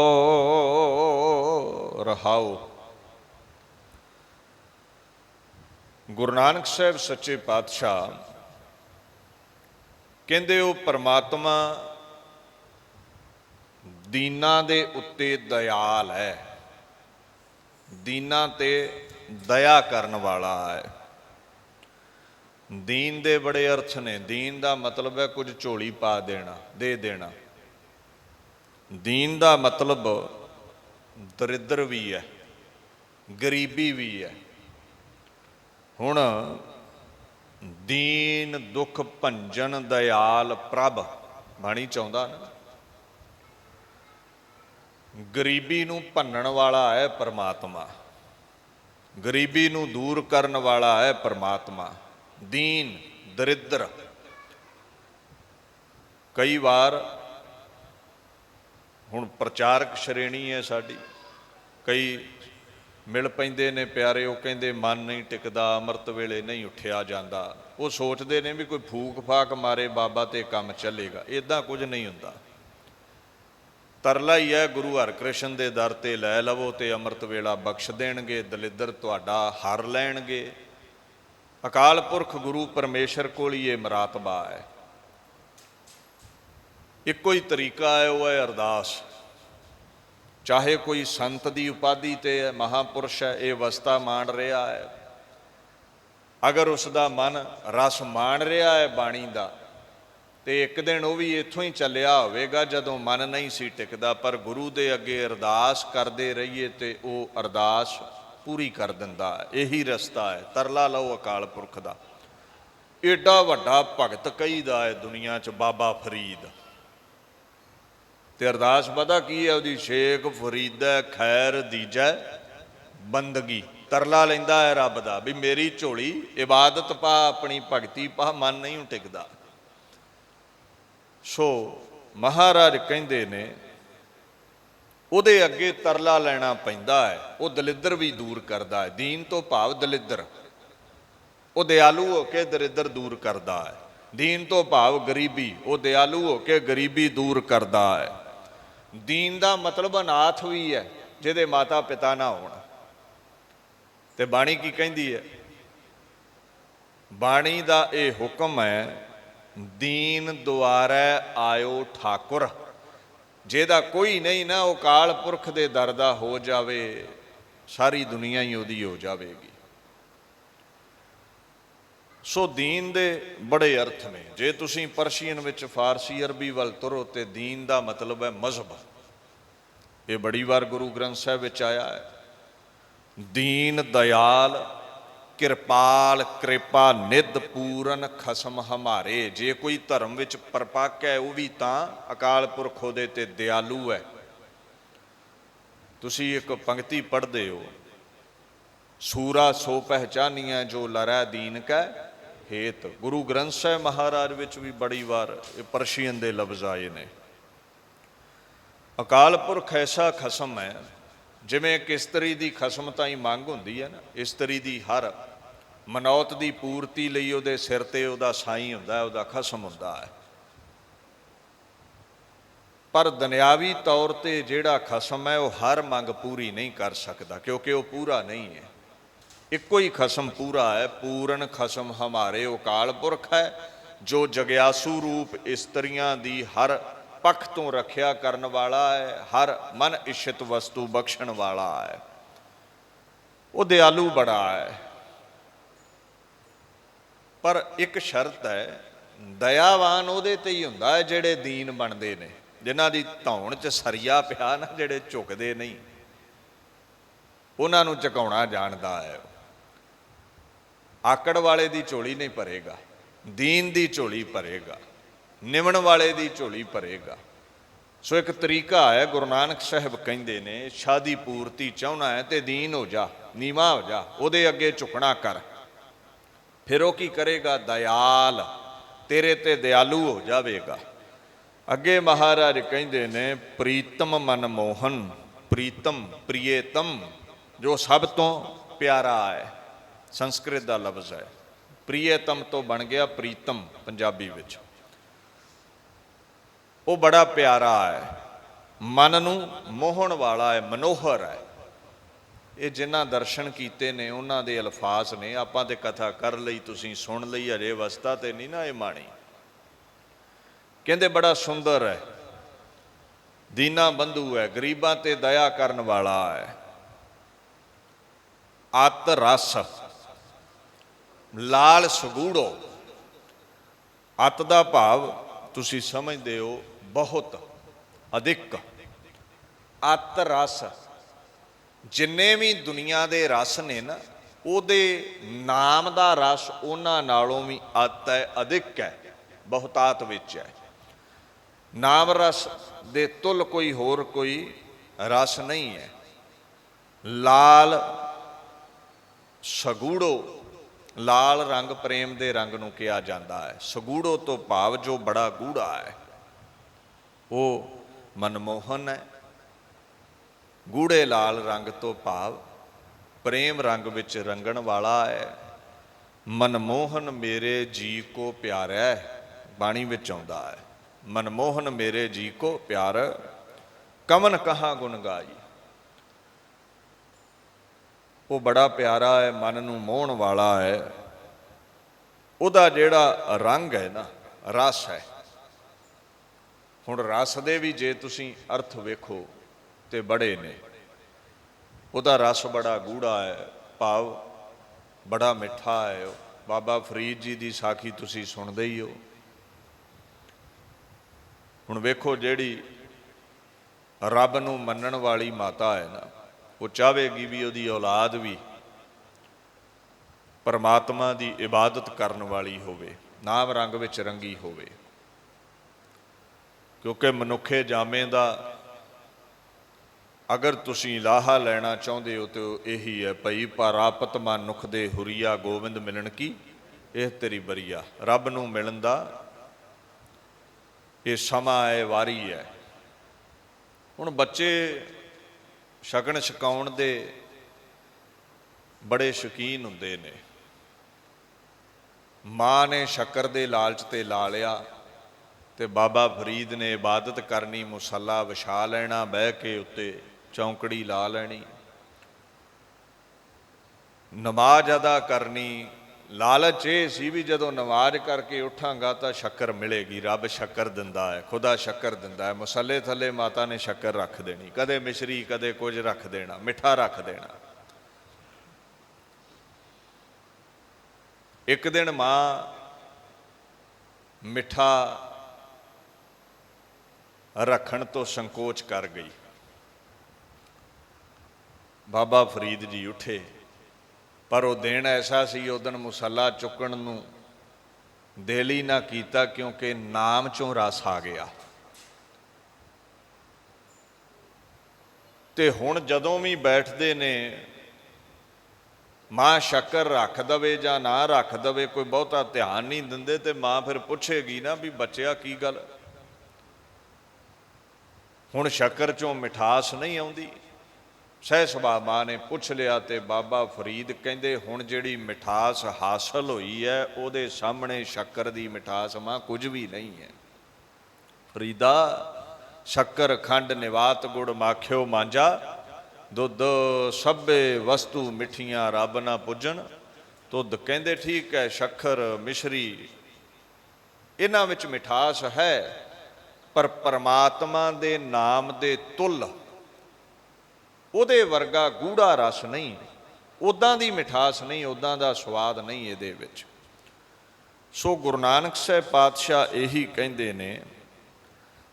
ਰਹਾਓ। ਗੁਰੂ ਨਾਨਕ ਸਾਹਿਬ ਸੱਚੇ ਪਾਤਸ਼ਾਹ ਕਹਿੰਦੇ ਉਹ ਪਰਮਾਤਮਾ ਦੀਨਾਂ ਦੇ ਉੱਤੇ ਦਇਆਲ ਹੈ, ਦੀਨਾਂ ਤੇ ਦਇਆ ਕਰਨ ਵਾਲਾ ਹੈ। ਦੀਨ ਦੇ ਬੜੇ ਅਰਥ ਨੇ। ਦੀਨ ਦਾ ਮਤਲਬ ਹੈ ਕੁਝ ਝੋਲੀ ਪਾ ਦੇਣਾ, ਦੇ ਦੇਣਾ। ਦੀਨ ਦਾ ਮਤਲਬ ਦਰਿਦਰ ਵੀ ਹੈ, ਗਰੀਬੀ ਵੀ ਹੈ। ਹੁਣ ਦੀਨ ਦੁੱਖ ਭੰਜਨ ਦਇਆਲ ਪ੍ਰਭ ਬਾਣੀ ਚਾਹੁੰਦਾ ਨਾ, ਗਰੀਬੀ ਨੂੰ ਭੰਨਣ ਵਾਲਾ ਹੈ ਪਰਮਾਤਮਾ, ਗਰੀਬੀ ਨੂੰ ਦੂਰ ਕਰਨ ਵਾਲਾ ਹੈ ਪਰਮਾਤਮਾ। ਦੀਨ ਦਰਿਦਰ। ਕਈ ਵਾਰ ਹੁਣ ਪ੍ਰਚਾਰਕ ਸ਼੍ਰੇਣੀ ਹੈ ਸਾਡੀ, ਕਈ ਮਿਲ ਪੈਂਦੇ ਨੇ ਪਿਆਰੇ, ਉਹ ਕਹਿੰਦੇ ਮਨ ਨਹੀਂ ਟਿਕਦਾ, ਅੰਮ੍ਰਿਤ ਵੇਲੇ ਨਹੀਂ ਉੱਠਿਆ ਜਾਂਦਾ। ਉਹ ਸੋਚਦੇ ਨੇ ਵੀ ਕੋਈ ਫੂਕ ਫਾਕ ਮਾਰੇ ਬਾਬਾ ਤੇ ਕੰਮ ਚੱਲੇਗਾ। ਇੱਦਾਂ ਕੁਝ ਨਹੀਂ ਹੁੰਦਾ। ਤਰਲਾ ਹੀ ਹੈ, ਗੁਰੂ ਹਰਕ੍ਰਿਸ਼ਨ ਦੇ ਦਰ ਤੇ ਲੈ ਲਵੋ ਤੇ ਅੰਮ੍ਰਿਤ ਵੇਲਾ ਬਖਸ਼ ਦੇਣਗੇ, ਦਲਿੱਦਰ ਤੁਹਾਡਾ ਹਰ ਲੈਣਗੇ। ਅਕਾਲ ਪੁਰਖ ਗੁਰੂ ਪਰਮੇਸ਼ਰ ਕੋਲ ਹੀ ਇਹ ਮਰਾਤਬਾ ਹੈ। ਇੱਕੋ ਹੀ ਤਰੀਕਾ ਹੈ, ਉਹ ਹੈ ਅਰਦਾਸ। ਚਾਹੇ ਕੋਈ ਸੰਤ ਦੀ ਉਪਾਧੀ ਤੇ ਹੈ, ਮਹਾਂਪੁਰਸ਼ ਹੈ, ਇਹ ਅਵਸਥਾ ਮਾਣ ਰਿਹਾ ਹੈ, ਅਗਰ ਉਸ ਦਾ ਮਨ ਰਸ ਮਾਣ ਰਿਹਾ ਹੈ ਬਾਣੀ ਦਾ, ਤੇ ਇੱਕ ਦਿਨ ਉਹ ਵੀ ਇੱਥੋਂ ਹੀ ਚੱਲਿਆ ਹੋਵੇਗਾ ਜਦੋਂ ਮਨ ਨਹੀਂ ਸੀ ਟਿਕਦਾ। ਪਰ ਗੁਰੂ ਦੇ ਅੱਗੇ ਅਰਦਾਸ ਕਰਦੇ ਰਹੀਏ ਤੇ ਉਹ ਅਰਦਾਸ ਪੂਰੀ ਕਰ ਦਿੰਦਾ ਹੈ। ਇਹੀ ਰਸਤਾ ਹੈ। ਤਰਲਾ ਲਓ ਅਕਾਲ ਪੁਰਖ ਦਾ। ਏਡਾ ਵੱਡਾ ਭਗਤ ਕਹੀਦਾ ਹੈ ਦੁਨੀਆ 'ਚ ਬਾਬਾ ਫਰੀਦ, ਤੇ ਅਰਦਾਸ ਪਤਾ ਕੀ ਹੈ ਉਹਦੀ? ਸ਼ੇਖ ਫਰੀਦਾ ਖੈਰ ਦੀਜੈ ਬੰਦਗੀ। ਤਰਲਾ ਲੈਂਦਾ ਹੈ ਰੱਬ ਦਾ ਵੀ ਮੇਰੀ ਝੋਲੀ ਇਬਾਦਤ ਪਾ, ਆਪਣੀ ਭਗਤੀ ਪਾ, ਮਨ ਨਹੀਂ ਟਿਕਦਾ। ਸੋ ਮਹਾਰਾਜ ਕਹਿੰਦੇ ਨੇ ਉਹਦੇ ਅੱਗੇ ਤਰਲਾ ਲੈਣਾ ਪੈਂਦਾ ਹੈ। ਉਹ ਦਲਿੱਦਰ ਵੀ ਦੂਰ ਕਰਦਾ ਹੈ। ਦੀਨ ਤੋਂ ਭਾਵ ਦਲਿੱਦਰ। ਉਹ ਦਿਆਲੂ ਹੋ ਕੇ ਦਰਿੱਦਰ ਦੂਰ ਕਰਦਾ ਹੈ। ਦੀਨ ਤੋਂ ਭਾਵ ਗਰੀਬੀ। ਉਹ ਦਿਆਲੂ ਹੋ ਕੇ ਗਰੀਬੀ ਦੂਰ ਕਰਦਾ ਹੈ। ਦੀਨ ਦਾ ਮਤਲਬ ਅਨਾਥ ਵੀ ਹੈ, ਜਿਹਦੇ ਮਾਤਾ ਪਿਤਾ ਨਾ ਹੋਣ। ਤੇ ਬਾਣੀ ਕੀ ਕਹਿੰਦੀ ਹੈ? ਬਾਣੀ ਦਾ ਇਹ ਹੁਕਮ ਹੈ, ਦੀਨ ਦੁਆਰੈ ਆਇਓ ਠਾਕੁਰ। ਜਿਹਦਾ ਕੋਈ ਨਹੀਂ ਨਾ, ਉਹ ਅਕਾਲ ਪੁਰਖ ਦੇ ਦਰ ਦਾ ਹੋ ਜਾਵੇ, ਸਾਰੀ ਦੁਨੀਆ ਹੀ ਉਹਦੀ ਹੋ ਜਾਵੇਗੀ। ਸੋ ਦੀਨ ਦੇ ਬੜੇ ਅਰਥ ਨੇ। ਜੇ ਤੁਸੀਂ ਪਰਸ਼ੀਅਨ ਵਿੱਚ ਫਾਰਸੀ ਅਰਬੀ ਵੱਲ ਤੁਰੋ ਤੇ ਦੀਨ ਦਾ ਮਤਲਬ ਹੈ ਮਜ਼ਹਬ। ਇਹ ਬੜੀ ਵਾਰ ਗੁਰੂ ਗ੍ਰੰਥ ਸਾਹਿਬ ਵਿੱਚ ਆਇਆ ਹੈ। ਦੀਨ ਦਇਆਲ ਕਿਰਪਾਲ ਕਿਰਪਾ ਨਿਧ ਪੂਰਨ ਖਸਮ ਹਮਾਰੇ। ਜੇ ਕੋਈ ਧਰਮ ਵਿੱਚ ਪਰਪੱਕ ਹੈ ਉਹ ਵੀ ਤਾਂ ਅਕਾਲ ਪੁਰਖ ਉਹਦੇ ਤੇ ਦਿਆਲੂ ਹੈ। ਤੁਸੀਂ ਇੱਕ ਪੰਕਤੀ ਪੜ੍ਹਦੇ ਹੋ, ਸੂਰਾ ਸੋ ਪਹਿਚਾਨੀਆਂ ਜੋ ਲਰੈ ਦੀਨ ਕੈ ਹੇਤ। ਗੁਰੂ ਗ੍ਰੰਥ ਸਾਹਿਬ ਮਹਾਰਾਜ ਵਿੱਚ ਵੀ ਬੜੀ ਵਾਰ ਇਹ ਪਰਸ਼ੀਅਨ ਦੇ ਲਫ਼ਜ਼ ਆਏ ਨੇ। ਅਕਾਲ ਪੁਰਖ ਐਸਾ ਖਸਮ ਹੈ, ਜਿਵੇਂ ਇੱਕ ਇਸਤਰੀ ਦੀ ਖਸਮ ਤਾਂ ਹੀ ਮੰਗ ਹੁੰਦੀ ਹੈ ਨਾ, ਇਸਤਰੀ ਦੀ ਹਰ ਮਨੌਤ ਦੀ ਪੂਰਤੀ ਲਈ ਉਹਦੇ ਸਿਰ ਤੇ ਉਹਦਾ ਸਾਈਂ ਹੁੰਦਾ, ਉਹਦਾ ਖਸਮ ਹੁੰਦਾ ਹੈ। ਪਰ ਦੁਨਿਆਵੀ ਤੌਰ ਤੇ ਜਿਹੜਾ ਖਸਮ ਹੈ ਉਹ ਹਰ ਮੰਗ ਪੂਰੀ ਨਹੀਂ ਕਰ ਸਕਦਾ, ਕਿਉਂਕਿ ਉਹ ਪੂਰਾ ਨਹੀਂ ਹੈ। ਇੱਕੋ ਹੀ ਖਸਮ ਪੂਰਾ ਹੈ, ਪੂਰਨ ਖਸਮ ਹਮਾਰੇ। ਉਹ ਅਕਾਲ ਪੁਰਖ ਹੈ ਜੋ ਜਗਿਆਸੂ ਰੂਪ ਇਸਤਰੀਆਂ ਦੀ ਹਰ ਪੱਖ ਤੋਂ ਰੱਖਿਆ ਕਰਨ ਵਾਲਾ ਹੈ, ਹਰ ਮਨ ਇੱਛਤ ਵਸਤੂ ਬਖਸ਼ਣ ਵਾਲਾ ਹੈ। ਉਹ ਦਿਆਲੂ ਬੜਾ ਹੈ। ਪਰ ਇੱਕ ਸ਼ਰਤ ਹੈ, ਦਇਆਵਾਨ ਉਹਦੇ ਤੇ ਹੀ ਹੁੰਦਾ ਹੈ ਜਿਹੜੇ ਦੀਨ ਬਣਦੇ ਨੇ, ਜਿਨ੍ਹਾਂ ਦੀ ਧੌਣ 'ਚ ਸਰੀਆ ਪਿਆ ਨਾ, ਜਿਹੜੇ ਝੁਕਦੇ ਨਹੀਂ, ਉਹਨਾਂ ਨੂੰ ਝੁਕਾਉਣਾ ਜਾਣਦਾ ਹੈ। ਆਕੜ ਵਾਲੇ ਦੀ ਝੋਲੀ ਨਹੀਂ ਭਰੇਗਾ, ਦੀਨ ਦੀ ਝੋਲੀ ਭਰੇਗਾ, ਨਿਵਣ ਵਾਲੇ ਦੀ ਝੋਲੀ ਭਰੇਗਾ। ਸੋ ਇੱਕ ਤਰੀਕਾ ਹੈ, ਗੁਰੂ ਨਾਨਕ ਸਾਹਿਬ ਕਹਿੰਦੇ ਨੇ, ਸ਼ਾਦੀ ਪੂਰਤੀ ਚਾਹੁਣਾ ਹੈ ਤੇ ਦੀਨ ਹੋ ਜਾ, ਨੀਵਾਂ ਹੋ ਜਾ, ਉਹਦੇ ਅੱਗੇ ਝੁਕਣਾ ਕਰ। ਫਿਰ ਉਹ ਕੀ ਕਰੇਗਾ? ਦਇਆਲ, ਤੇਰੇ ਤੇ ਦਿਆਲੂ ਹੋ ਜਾਵੇਗਾ। ਅੱਗੇ ਮਹਾਰਾਜ ਕਹਿੰਦੇ ਨੇ, ਪ੍ਰੀਤਮ ਮਨਮੋਹਨ, ਪ੍ਰੀਤਮ ਪ੍ਰੀਏਤਮ, ਜੋ ਸਭ ਤੋਂ ਪਿਆਰਾ ਹੈ। ਸੰਸਕ੍ਰਿਤ ਦਾ ਲਫ਼ਜ਼ ਹੈ, ਪ੍ਰੀਏਤਮ ਤੋਂ ਬਣ ਗਿਆ ਪ੍ਰੀਤਮ ਪੰਜਾਬੀ ਵਿੱਚ। ਉਹ ਬੜਾ ਪਿਆਰਾ ਹੈ, ਮਨ ਨੂੰ ਮੋਹਣ ਵਾਲਾ ਹੈ, ਮਨੋਹਰ ਹੈ। ਇਹ ਜਿਨ੍ਹਾਂ ਦਰਸ਼ਨ ਕੀਤੇ ਨੇ ਉਹਨਾਂ ਦੇ ਅਲਫਾਜ਼ ਨੇ, ਆਪਾਂ ਤੇ ਕਥਾ ਕਰ ਲਈ, ਤੁਸੀਂ ਸੁਣ ਲਈ, ਹਜੇ ਅਵਸਥਾ ਤੇ ਨਹੀਂ ਨਾ ਇਹ ਮਾਣੀ। ਕਹਿੰਦੇ ਬੜਾ ਸੁੰਦਰ ਹੈ, ਦੀਨਾ ਬੰਧੂ ਹੈ, ਗਰੀਬਾਂ ਤੇ ਦਇਆ ਕਰਨ ਵਾਲਾ ਹੈ। ਅਤ ਰਸ, ਲਾਲ ਸਗੂੜੋ। ਅਤ ਦਾ ਭਾਵ ਤੁਸੀਂ ਸਮਝਦੇ ਹੋ ਬਹੁਤ, ਅਧਿਕ। ਅਤ ਰਸ, ਜਿੰਨੇ ਵੀ ਦੁਨੀਆ ਦੇ ਰਸ ਨੇ ਨਾ, ਉਹਦੇ ਨਾਮ ਦਾ ਰਸ ਉਹਨਾਂ ਨਾਲੋਂ ਵੀ ਅਤ ਹੈ, ਅਧਿਕ ਹੈ, ਬਹੁਤਾਤ ਵਿੱਚ ਹੈ। ਨਾਮ ਰਸ ਦੇ ਤੁਲ ਕੋਈ ਹੋਰ ਕੋਈ ਰਸ ਨਹੀਂ ਹੈ। ਲਾਲ ਸਗੂੜੋ, ਲਾਲ ਰੰਗ ਪ੍ਰੇਮ ਦੇ ਰੰਗ ਨੂੰ ਕਿਹਾ ਜਾਂਦਾ ਹੈ। ਸਗੂੜੋ ਤੋਂ ਭਾਵ ਜੋ ਬੜਾ ਗੂੜਾ ਹੈ, ਉਹ ਮਨਮੋਹਨ ਹੈ। ਗੂੜੇ ਲਾਲ ਰੰਗ ਤੋਂ ਭਾਵ ਪ੍ਰੇਮ ਰੰਗ ਵਿੱਚ ਰੰਗਣ ਵਾਲਾ ਹੈ। ਮਨਮੋਹਨ ਮੇਰੇ ਜੀ ਕੋ ਪਿਆਰਾ, ਬਾਣੀ ਵਿੱਚ ਆਉਂਦਾ ਹੈ, ਮਨਮੋਹਨ ਮੇਰੇ ਜੀ ਕੋ ਪਿਆਰ, ਕਵਨ ਕਹਾਂ ਗੁਣ ਗਾਈ। ਉਹ ਬੜਾ ਪਿਆਰਾ ਹੈ, ਮਨ ਨੂੰ ਮੋਹਣ ਵਾਲਾ ਹੈ। ਉਹਦਾ ਜਿਹੜਾ ਰੰਗ ਹੈ ਨਾ, ਰਸ ਹੈ। ਹੁਣ ਰਸ ਦੇ ਵੀ ਜੇ ਤੁਸੀਂ ਅਰਥ ਵੇਖੋ ਤੇ ਬੜੇ ਨੇ। ਉਹਦਾ ਰਸ ਬੜਾ ਗੂੜਾ ਹੈ, ਭਾਵ ਬੜਾ ਮਿੱਠਾ ਹੈ। ਬਾਬਾ ਫਰੀਦ ਜੀ ਦੀ ਸਾਖੀ ਤੁਸੀਂ ਸੁਣਦੇ ਹੀ ਹੋ। ਹੁਣ ਵੇਖੋ, ਜਿਹੜੀ ਰੱਬ ਨੂੰ ਮੰਨਣ ਵਾਲੀ ਮਾਤਾ ਹੈ ਨਾ, ਉਹ ਚਾਹਵੇਗੀ ਵੀ ਉਹਦੀ ਔਲਾਦ ਵੀ ਪਰਮਾਤਮਾ ਦੀ ਇਬਾਦਤ ਕਰਨ ਵਾਲੀ ਹੋਵੇ, ਨਾਮ ਰੰਗ ਵਿੱਚ ਰੰਗੀ ਹੋਵੇ। ਕਿਉਂਕਿ ਮਨੁੱਖੇ ਜਾਮੇ ਦਾ ਅਗਰ ਤੁਸੀਂ ਲਾਹਾ ਲੈਣਾ ਚਾਹੁੰਦੇ ਹੋ ਤਾਂ ਇਹੀ ਹੈ, ਭਈ ਪ੍ਰਾਪਤ ਮਨੁੱਖ ਦੇ ਹੁਰੀਆ, ਗੋਬਿੰਦ ਮਿਲਣ ਕੀ ਇਹ ਤੇਰੀ ਬਰੀਆ। ਰੱਬ ਨੂੰ ਮਿਲਣ ਦਾ ਇਹ ਸਮਾਂ ਹੈ, ਵਾਰੀ ਹੈ। ਹੁਣ ਬੱਚੇ ਛਕਣ ਛਕਾਉਣ ਦੇ ਬੜੇ ਸ਼ੌਕੀਨ ਹੁੰਦੇ ਨੇ। ਮਾਂ ਨੇ ਸ਼ੱਕਰ ਦੇ ਲਾਲਚ ਤੇ ਲਾ ਲਿਆ ਤੇ ਬਾਬਾ ਫਰੀਦ ਨੇ ਇਬਾਦਤ ਕਰਨੀ, ਮੁਸੱਲਾ ਵਿਛਾ ਲੈਣਾ, ਬਹਿ ਕੇ ਉੱਤੇ ਚੌਂਕੜੀ ਲਾ ਲੈਣੀ, ਨਮਾਜ਼ ਅਦਾ ਕਰਨੀ। ਲਾਲਚ ਇਹ ਸੀ ਵੀ ਜਦੋਂ ਨਮਾਜ਼ ਕਰਕੇ ਉੱਠਾਂਗਾ ਤਾਂ ਸ਼ੱਕਰ ਮਿਲੇਗੀ, ਰੱਬ ਸ਼ੱਕਰ ਦਿੰਦਾ ਹੈ, ਖੁਦਾ ਸ਼ੱਕਰ ਦਿੰਦਾ ਹੈ। ਮੁਸੱਲੇ ਥੱਲੇ ਮਾਤਾ ਨੇ ਸ਼ੱਕਰ ਰੱਖ ਦੇਣੀ, ਕਦੇ ਮਿਸ਼ਰੀ ਕਦੇ ਕੁਝ ਰੱਖ ਦੇਣਾ, ਮਿੱਠਾ ਰੱਖ ਦੇਣਾ। ਇੱਕ ਦਿਨ ਮਾਂ ਮਿੱਠਾ ਰੱਖਣ ਤੋਂ ਸੰਕੋਚ ਕਰ ਗਈ। ਬਾਬਾ ਫਰੀਦ ਜੀ ਉੱਠੇ ਪਰ ਉਹ ਦਿਨ ਐਸਾ ਸੀ, ਉਹ ਦਿਨ ਮੁਸੱਲਾ ਚੁੱਕਣ ਨੂੰ ਦਿਲ ਹੀ ਨਾ ਕੀਤਾ, ਕਿਉਂਕਿ ਨਾਮ 'ਚੋਂ ਰਸ ਆ ਗਿਆ। ਤੇ ਹੁਣ ਜਦੋਂ ਵੀ ਬੈਠਦੇ ਨੇ, ਮਾਂ ਸ਼ੱਕਰ ਰੱਖ ਦਵੇ ਜਾਂ ਨਾ ਰੱਖ ਦਵੇ, ਕੋਈ ਬਹੁਤਾ ਧਿਆਨ ਨਹੀਂ ਦਿੰਦੇ। ਤੇ ਮਾਂ ਫਿਰ ਪੁੱਛੇਗੀ ਨਾ ਵੀ ਬੱਚਿਆ ਕੀ ਗੱਲ, ਹੁਣ ਸ਼ੱਕਰ 'ਚੋਂ ਮਿਠਾਸ ਨਹੀਂ ਆਉਂਦੀ? ਸਹਿ ਸੁਭਾਅ ਮਾਂ ਨੇ ਪੁੱਛ ਲਿਆ, ਤੇ ਬਾਬਾ ਫਰੀਦ ਕਹਿੰਦੇ ਹੁਣ ਜਿਹੜੀ ਮਿਠਾਸ ਹਾਸਲ ਹੋਈ ਹੈ, ਉਹਦੇ ਸਾਹਮਣੇ ਸ਼ੱਕਰ ਦੀ ਮਿਠਾਸ ਮਾਂ ਕੁਝ ਵੀ ਨਹੀਂ ਹੈ। ਫਰੀਦਾ ਸ਼ੱਕਰ ਖੰਡ ਨਿਵਾਤ ਗੁੜ ਮਾਖਿਓ ਮਾਂਜਾ, ਦੁੱਧ ਸਭੇ ਵਸਤੂ ਮਿੱਠੀਆਂ ਰੱਬ ਨਾ ਪੁੱਜਣ। ਦੁੱਧ ਕਹਿੰਦੇ ਠੀਕ ਹੈ, ਸ਼ੱਕਰ ਮਿਸ਼ਰੀ ਇਹਨਾਂ ਵਿੱਚ ਮਿਠਾਸ ਹੈ, ਪਰ ਪਰਮਾਤਮਾ ਦੇ ਨਾਮ ਦੇ ਤੁੱਲ ਉਹਦੇ ਵਰਗਾ ਗੂੜਾ ਰਸ ਨਹੀਂ, ਉੱਦਾਂ ਦੀ ਮਿਠਾਸ ਨਹੀਂ, ਉੱਦਾਂ ਦਾ ਸਵਾਦ ਨਹੀਂ ਇਹਦੇ ਵਿੱਚ। ਸੋ ਗੁਰੂ ਨਾਨਕ ਸਾਹਿਬ ਪਾਤਸ਼ਾਹ ਇਹੀ ਕਹਿੰਦੇ ਨੇ,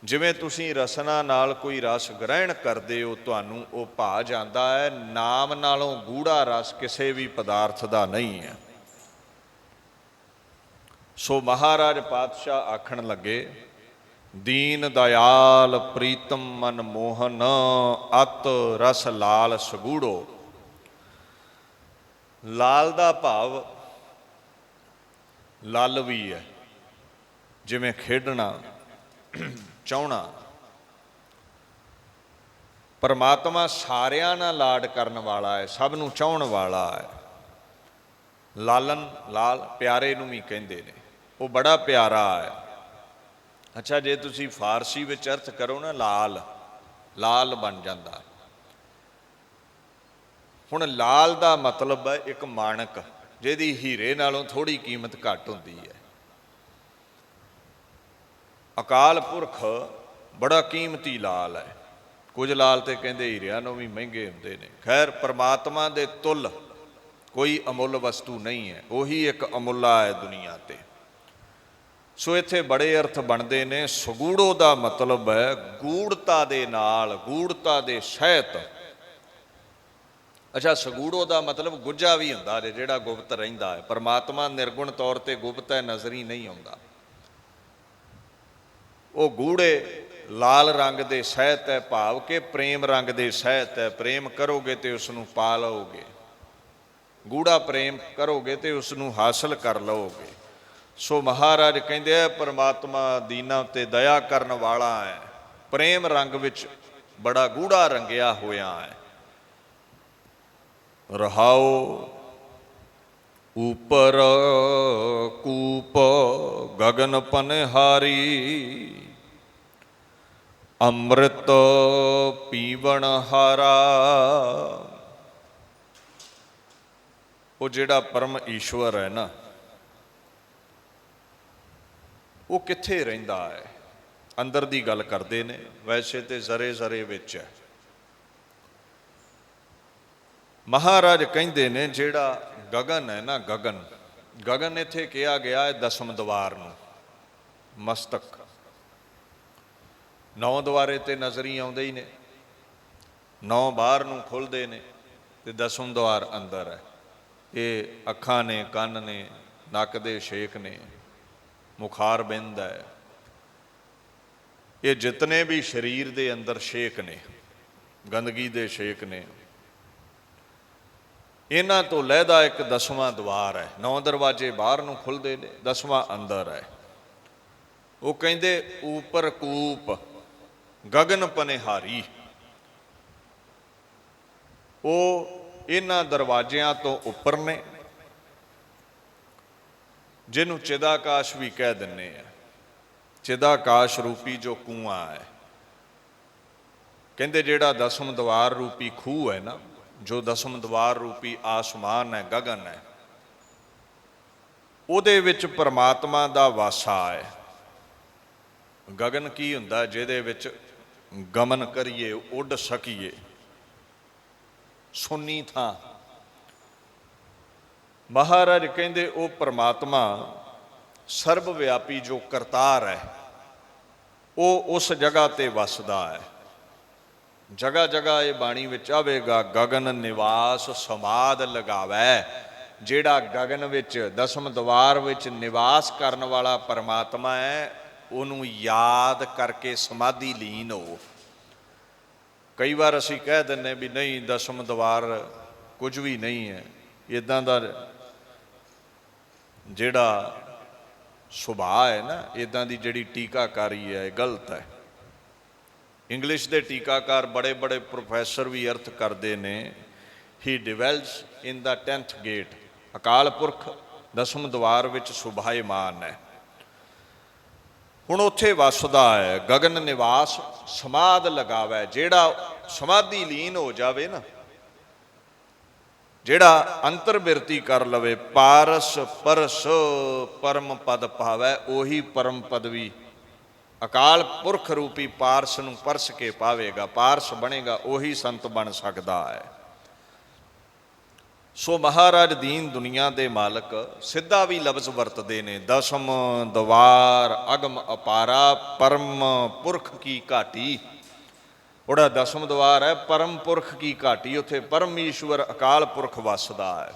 ਜਿਵੇਂ ਤੁਸੀਂ ਰਸਨਾ ਨਾਲ ਕੋਈ ਰਸ ਗ੍ਰਹਿਣ ਕਰਦੇ ਹੋ, ਤੁਹਾਨੂੰ ਉਹ ਭਾ ਜਾਂਦਾ ਹੈ, ਨਾਮ ਨਾਲੋਂ ਗੂੜਾ ਰਸ ਕਿਸੇ ਵੀ ਪਦਾਰਥ ਦਾ ਨਹੀਂ ਹੈ। ਸੋ ਮਹਾਰਾਜ ਪਾਤਸ਼ਾਹ ਆਖਣ ਲੱਗੇ, ਦੀਨ ਦਇਆਲ ਪ੍ਰੀਤਮ ਮਨ ਮੋਹਨ, ਅਤ ਰਸ ਲਾਲ ਸਗੂੜੋ। ਲਾਲ ਦਾ ਭਾਵ ਲਲ ਵੀ ਹੈ, ਜਿਵੇਂ ਖੇਡਣਾ, ਚਾਹੁਣਾ। ਪਰਮਾਤਮਾ ਸਾਰਿਆਂ ਨਾਲ ਲਾਡ ਕਰਨ ਵਾਲਾ ਹੈ, ਸਭ ਨੂੰ ਚਾਹੁਣ ਵਾਲਾ ਹੈ। ਲਾਲਨ, ਲਾਲ ਪਿਆਰੇ ਨੂੰ ਵੀ ਕਹਿੰਦੇ ਨੇ, ਉਹ ਬੜਾ ਪਿਆਰਾ ਹੈ। ਅੱਛਾ, ਜੇ ਤੁਸੀਂ ਫਾਰਸੀ ਵਿੱਚ ਅਰਥ ਕਰੋ ਨਾ, ਲਾਲ, ਲਾਲ ਬਣ ਜਾਂਦਾ। ਹੁਣ ਲਾਲ ਦਾ ਮਤਲਬ ਹੈ ਇੱਕ ਮਾਣਕ, ਜਿਹਦੀ ਹੀਰੇ ਨਾਲੋਂ ਥੋੜ੍ਹੀ ਕੀਮਤ ਘੱਟ ਹੁੰਦੀ ਹੈ। ਅਕਾਲ ਪੁਰਖ ਬੜਾ ਕੀਮਤੀ ਲਾਲ ਹੈ। ਕੁਝ ਲਾਲ ਤੇ ਕਹਿੰਦੇ ਹੀਰਿਆਂ ਨੂੰ ਵੀ ਮਹਿੰਗੇ ਹੁੰਦੇ ਨੇ। ਖੈਰ, ਪਰਮਾਤਮਾ ਦੇ ਤੁੱਲ ਕੋਈ ਅਮੁੱਲ ਵਸਤੂ ਨਹੀਂ ਹੈ, ਉਹੀ ਇੱਕ ਅਮੁੱਲਾ ਹੈ ਦੁਨੀਆ ਤੇ। ਸੋ ਇੱਥੇ ਬੜੇ ਅਰਥ ਬਣਦੇ ਨੇ। ਸਗੂੜੋ ਦਾ ਮਤਲਬ ਹੈ ਗੂੜਤਾ ਦੇ ਨਾਲ, ਗੂੜਤਾ ਦੇ ਸਹਿਤ। ਅੱਛਾ, ਸਗੂੜੋ ਦਾ ਮਤਲਬ ਗੁੱਝਾ ਵੀ ਹੁੰਦਾ ਜੇ, ਜਿਹੜਾ ਗੁਪਤ ਰਹਿੰਦਾ ਹੈ। ਪਰਮਾਤਮਾ ਨਿਰਗੁਣ ਤੌਰ ਤੇ ਗੁਪਤ ਹੈ, ਨਜ਼ਰੀ ਨਹੀਂ ਆਉਂਦਾ। ਉਹ ਗੂੜੇ ਲਾਲ ਰੰਗ ਦੇ ਸਹਿਤ ਹੈ, ਭਾਵ ਕਿ ਪ੍ਰੇਮ ਰੰਗ ਦੇ ਸਹਿਤ ਹੈ। ਪ੍ਰੇਮ ਕਰੋਗੇ ਤੇ ਉਸ ਨੂੰ ਪਾ ਲਓਗੇ, ਗੂੜਾ ਪ੍ਰੇਮ ਕਰੋਗੇ ਤੇ ਉਸ ਨੂੰ ਹਾਸਲ ਕਰ ਲਓਗੇ। ਸੋ ਮਹਾਰਾਜ ਕਹਿੰਦੇ ਆ, ਪਰਮਾਤਮਾ ਦੀਨਾਂ ਉੱਤੇ ਦਇਆ ਕਰਨ ਵਾਲਾ ਹੈ, ਪ੍ਰੇਮ ਰੰਗ ਵਿੱਚ ਬੜਾ ਗੂੜਾ ਰੰਗਿਆ ਹੋਇਆ ਹੈ। ਰਹਾਓ ਉਪਰ ਕੂਪ ਗਗਨ ਪਨਹਾਰੀ, ਅੰਮ੍ਰਿਤ ਪੀਵਣ ਹਾਰਾ। ਉਹ ਜਿਹੜਾ ਪਰਮ ਈਸ਼ਵਰ ਹੈ ਨਾ, ਉਹ ਕਿੱਥੇ ਰਹਿੰਦਾ ਹੈ? ਅੰਦਰ ਦੀ ਗੱਲ ਕਰਦੇ ਨੇ, ਵੈਸੇ ਤੇ ਜ਼ਰੇ ਜ਼ਰੇ ਵਿੱਚ ਹੈ। ਮਹਾਰਾਜ ਕਹਿੰਦੇ ਨੇ ਜਿਹੜਾ ਗਗਨ ਹੈ ਨਾ, ਗਗਨ, ਗਗਨ ਇੱਥੇ ਕਿਹਾ ਗਿਆ ਹੈ ਦਸਮ ਦੁਆਰ ਨੂੰ, ਮਸਤਕ। 9 ਦੁਆਰੇ ਤੇ ਨਜ਼ਰੀ ਆਉਂਦੇ ਹੀ ਨੇ, 9 ਬਾਹਰ ਨੂੰ ਖੁੱਲ੍ਹਦੇ ਨੇ ਤੇ ਦਸਮ ਦੁਆਰ ਅੰਦਰ ਹੈ। ਇਹ ਅੱਖਾਂ ਨੇ, ਕੰਨ ਨੇ, ਨੱਕ ਦੇ ਛੇਕ ਨੇ, ਮੁਖਾਰ ਬਿੰਦ ਹੈ। ਇਹ ਜਿਤਨੇ ਵੀ ਸਰੀਰ ਦੇ ਅੰਦਰ ਛੇਕ ਨੇ, ਗੰਦਗੀ ਦੇ ਛੇਕ ਨੇ, ਇਹਨਾਂ ਤੋਂ ਲਹਿਦਾ ਇੱਕ ਦਸਵਾਂ ਦੁਆਰ ਹੈ। 9 ਦਰਵਾਜ਼ੇ ਬਾਹਰ ਨੂੰ ਖੁੱਲ੍ਹਦੇ ਨੇ, 10ਵਾਂ ਅੰਦਰ ਹੈ। ਉਹ ਕਹਿੰਦੇ ਉਪਰ ਕੂਪ ਗਗਨ ਪਨਿਹਾਰੀ। ਉਹ ਇਹਨਾਂ ਦਰਵਾਜ਼ਿਆਂ ਤੋਂ ਉੱਪਰ ਨੇ, ਜਿਹਨੂੰ ਚਿਦਾਕਾਸ਼ ਵੀ ਕਹਿ ਦਿੰਦੇ ਆ। ਚਿਦਾਕਾਸ਼ ਰੂਪੀ ਜੋ ਕੂਆਂ ਹੈ, ਕਹਿੰਦੇ ਜਿਹੜਾ ਦਸਮ ਦੁਆਰ ਰੂਪੀ ਖੂਹ ਹੈ ਨਾ, ਜੋ ਦਸਮ ਦੁਆਰ ਰੂਪੀ ਆਸਮਾਨ ਹੈ, ਗਗਨ ਹੈ, ਉਹਦੇ ਵਿੱਚ ਪਰਮਾਤਮਾ ਦਾ ਵਾਸਾ ਹੈ। ਗਗਨ ਕੀ ਹੁੰਦਾ? ਜਿਹਦੇ ਵਿੱਚ ਗਮਨ ਕਰੀਏ, ਉੱਡ ਸਕੀਏ, ਸੁੰਨੀ ਥਾਂ। ਮਹਾਰਾਜ ਕਹਿੰਦੇ ਉਹ ਪਰਮਾਤਮਾ ਸਰਬ ਵਿਆਪੀ ਜੋ ਕਰਤਾਰ ਹੈ, ਉਹ ਉਸ ਜਗ੍ਹਾ ਤੇ ਵਸਦਾ ਹੈ। ਜਗ੍ਹਾ ਜਗ੍ਹਾ ਇਹ ਬਾਣੀ ਵਿੱਚ ਆਵੇਗਾ, ਗਗਨ ਨਿਵਾਸ ਸਮਾਧ ਲਗਾਵੈ। ਜਿਹੜਾ ਗਗਨ ਵਿੱਚ ਦਸਮ ਦਵਾਰ ਵਿੱਚ ਨਿਵਾਸ ਕਰਨ ਵਾਲਾ ਪਰਮਾਤਮਾ ਹੈ, ਉਹਨੂੰ ਯਾਦ ਕਰਕੇ ਸਮਾਧੀ ਲੀਨ ਹੋ। ਕਈ ਵਾਰ ਅਸੀਂ ਕਹਿ ਦਿੰਦੇ ਵੀ ਨਹੀਂ ਦਸਮ ਦਵਾਰ ਕੁਝ ਵੀ ਨਹੀਂ ਹੈ, ਇੱਦਾਂ ਦਾ ਜਿਹੜਾ ਸੁਭਾਅ ਹੈ ਨਾ, ਇੱਦਾਂ ਦੀ ਜਿਹੜੀ ਟੀਕਾਕਾਰੀ ਹੈ, ਇਹ ਗਲਤ ਹੈ। ਇੰਗਲਿਸ਼ ਦੇ ਟੀਕਾਕਾਰ ਬੜੇ ਬੜੇ ਪ੍ਰੋਫੈਸਰ ਵੀ ਅਰਥ ਕਰਦੇ ਨੇ, ਹੀ ਡਿਵੈਲਸ ਇਨ ਦਾ 10th ਗੇਟ, ਅਕਾਲ ਪੁਰਖ ਦਸਮ ਦਵਾਰ ਵਿੱਚ ਸੁਭਾਏਮਾਨ ਹੈ। ਹੁਣ ਉੱਥੇ ਵਸਦਾ ਹੈ, ਗਗਨ ਨਿਵਾਸ ਸਮਾਧ ਲਗਾਵੇ। ਜਿਹੜਾ ਸਮਾਧੀ ਲੀਨ ਹੋ ਜਾਵੇ ਨਾ, ਜਿਹੜਾ ਅੰਤਰ ਬਿਰਤੀ ਕਰ ਲਵੇ, ਪਾਰਸ ਪਰਸ ਪਰਮ ਪਦ ਪਾਵੈ, ਉਹੀ ਪਰਮ ਪਦਵੀ ਅਕਾਲ ਪੁਰਖ ਰੂਪੀ ਪਾਰਸ ਨੂੰ ਪਰਸ ਕੇ ਪਾਵੇਗਾ, ਪਾਰਸ ਬਣੇਗਾ, ਉਹੀ ਸੰਤ ਬਣ ਸਕਦਾ ਹੈ। ਸੋ ਮਹਾਰਾਜ ਦੀਨ ਦੁਨੀਆ ਦੇ ਮਾਲਕ ਸਿੱਧਾ ਵੀ ਲਫ਼ਜ਼ ਵਰਤਦੇ ਨੇ, ਦਸਮ ਦਵਾਰ ਅਗਮ ਅਪਾਰਾ ਪਰਮ ਪੁਰਖ ਕੀ ਘਾਟੀ। ਉਹਦਾ ਦਸਮ ਦਵਾਰ ਹੈ ਪਰਮ ਪੁਰਖ ਕੀ ਘਾਟੀ, ਉੱਥੇ ਪਰਮੇਸ਼ਵਰ ਅਕਾਲ ਪੁਰਖ ਵਸਦਾ ਹੈ।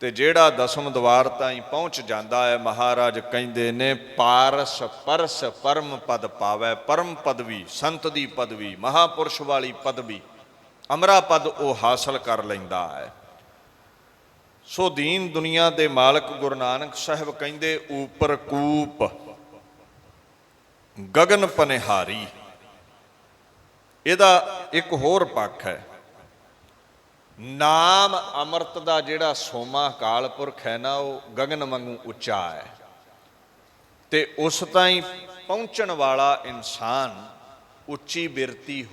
ਤੇ ਜਿਹੜਾ ਦਸਮ ਦਵਾਰ ਤਾਈਂ ਪਹੁੰਚ ਜਾਂਦਾ ਹੈ, ਮਹਾਰਾਜ ਕਹਿੰਦੇ ਨੇ ਪਾਰਸ ਪਰਸ ਪਰਮ ਪਦ ਪਾਵੈ। ਪਰਮ ਪਦਵੀ, ਸੰਤ ਦੀ ਪਦਵੀ, ਮਹਾਪੁਰਸ਼ ਵਾਲੀ ਪਦਵੀ, ਅਮਰਾ ਪਦ ਉਹ ਹਾਸਲ ਕਰ ਲੈਂਦਾ ਹੈ। ਸੋ ਦੀਨ ਦੁਨੀਆ ਦੇ ਮਾਲਕ ਗੁਰੂ ਨਾਨਕ ਸਾਹਿਬ ਕਹਿੰਦੇ ਊਪਰ ਕੂਪ ਗਗਨ ਪਨਿਹਾਰੀ। ਇਹਦਾ ਇੱਕ ਹੋਰ ਪੱਖ ਹੈ, ਨਾਮ ਅੰਮ੍ਰਿਤ ਦਾ ਜਿਹੜਾ ਸੋਮਾ ਅਕਾਲ ਪੁਰਖ ਹੈ ਨਾ, ਉਹ ਗਗਨ ਵਾਂਗੂ ਉੱਚਾ ਹੈ। ਤੇ ਉਸ ਤਾਈਂ ਪਹੁੰਚਣ ਵਾਲਾ ਇਨਸਾਨ ਉੱਚੀ ਬਿਰਤੀ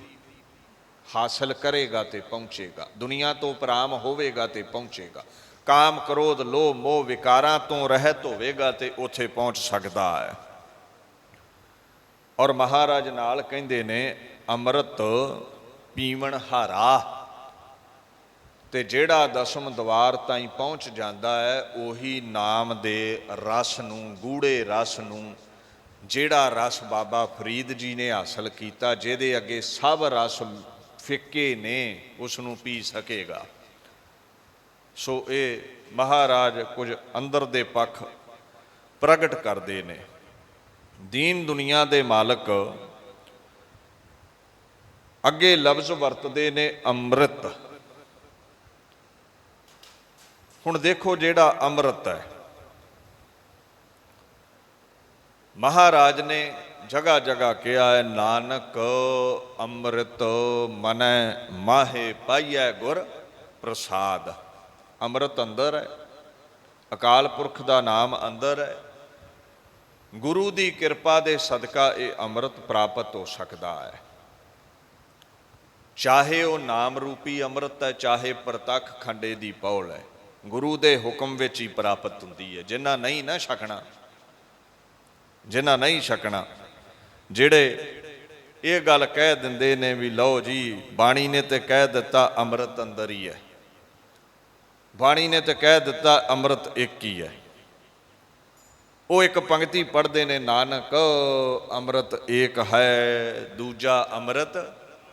ਹਾਸਲ ਕਰੇਗਾ ਤੇ ਪਹੁੰਚੇਗਾ, ਦੁਨੀਆ ਤੋਂ ਉਪਰਾਮ ਹੋਵੇਗਾ ਤੇ ਪਹੁੰਚੇਗਾ। ਕਾਮ ਕ੍ਰੋਧ ਲੋਭ ਮੋਹ ਵਿਕਾਰਾਂ ਤੋਂ ਰਹਿਤ ਹੋਵੇਗਾ ਤੇ ਉੱਥੇ ਪਹੁੰਚ ਸਕਦਾ ਹੈ। ਔਰ ਮਹਾਰਾਜ ਨਾਲ ਕਹਿੰਦੇ ਨੇ ਅੰਮ੍ਰਿਤ ਪੀਵਣ ਹਾਰਾ। ਤੇ ਜਿਹੜਾ ਦਸਮ ਦਵਾਰ ਤਾਈਂ ਪਹੁੰਚ ਜਾਂਦਾ ਹੈ, ਉਹੀ ਨਾਮ ਦੇ ਰਸ ਨੂੰ, ਗੂੜੇ ਰਸ ਨੂੰ, ਜਿਹੜਾ ਰਸ ਬਾਬਾ ਫਰੀਦ ਜੀ ਨੇ ਹਾਸਲ ਕੀਤਾ, ਜਿਹਦੇ ਅੱਗੇ ਸਭ ਰਸ ਫਿੱਕੇ ਨੇ, ਉਸ ਨੂੰ ਪੀ ਸਕੇਗਾ। ਸੋ ਇਹ ਮਹਾਰਾਜ ਕੁਝ ਅੰਦਰ ਦੇ ਪੱਖ ਪ੍ਰਗਟ ਕਰਦੇ ਨੇ। ਦੀਨ ਦੁਨੀਆ ਦੇ ਮਾਲਕ ਅੱਗੇ ਲਫ਼ਜ਼ ਵਰਤਦੇ ਨੇ ਅੰਮ੍ਰਿਤ। ਹੁਣ ਦੇਖੋ ਜਿਹੜਾ ਅੰਮ੍ਰਿਤ ਹੈ, ਮਹਾਰਾਜ ਨੇ ਜਗ੍ਹਾ ਜਗ੍ਹਾ ਕਿਹਾ ਹੈ, ਨਾਨਕ ਅੰਮ੍ਰਿਤ ਮਨੈ ਮਾਹੇ ਪਾਈਐ ਗੁਰ ਪ੍ਰਸਾਦ। ਅੰਮ੍ਰਿਤ ਅੰਦਰ ਹੈ, ਅਕਾਲ ਪੁਰਖ ਦਾ ਨਾਮ ਅੰਦਰ ਹੈ, ਗੁਰੂ ਦੀ ਕਿਰਪਾ ਦੇ ਸਦਕਾ ਇਹ ਅੰਮ੍ਰਿਤ ਪ੍ਰਾਪਤ ਹੋ ਸਕਦਾ ਹੈ। ਚਾਹੇ ਉਹ ਨਾਮ ਰੂਪੀ ਅੰਮ੍ਰਿਤ ਹੈ, ਚਾਹੇ ਪ੍ਰਤੱਖ ਖੰਡੇ ਦੀ ਪੌਲ ਹੈ, ਗੁਰੂ ਦੇ ਹੁਕਮ ਵਿੱਚ ਹੀ ਪ੍ਰਾਪਤ ਹੁੰਦੀ ਹੈ। ਜਿਨ੍ਹਾਂ ਨਹੀਂ ਨਾ ਛਕਣਾ, ਜਿਨ੍ਹਾਂ ਨਹੀਂ ਛਕਣਾ, ਜਿਹੜੇ ਇਹ ਗੱਲ ਕਹਿ ਦਿੰਦੇ ਨੇ ਵੀ ਲਓ ਜੀ ਬਾਣੀ ਨੇ ਤੇ ਕਹਿ ਦਿੱਤਾ ਅੰਮ੍ਰਿਤ ਅੰਦਰ ਹੀ ਹੈ, ਬਾਣੀ ਨੇ ਤੇ ਕਹਿ ਦਿੱਤਾ ਅੰਮ੍ਰਿਤ ਇੱਕ ਹੀ ਹੈ। ਉਹ ਇੱਕ ਪੰਕਤੀ ਪੜ੍ਹਦੇ ਨੇ, ਨਾਨਕ ਅੰਮ੍ਰਿਤ ਏਕ ਹੈ ਦੂਜਾ ਅੰਮ੍ਰਿਤ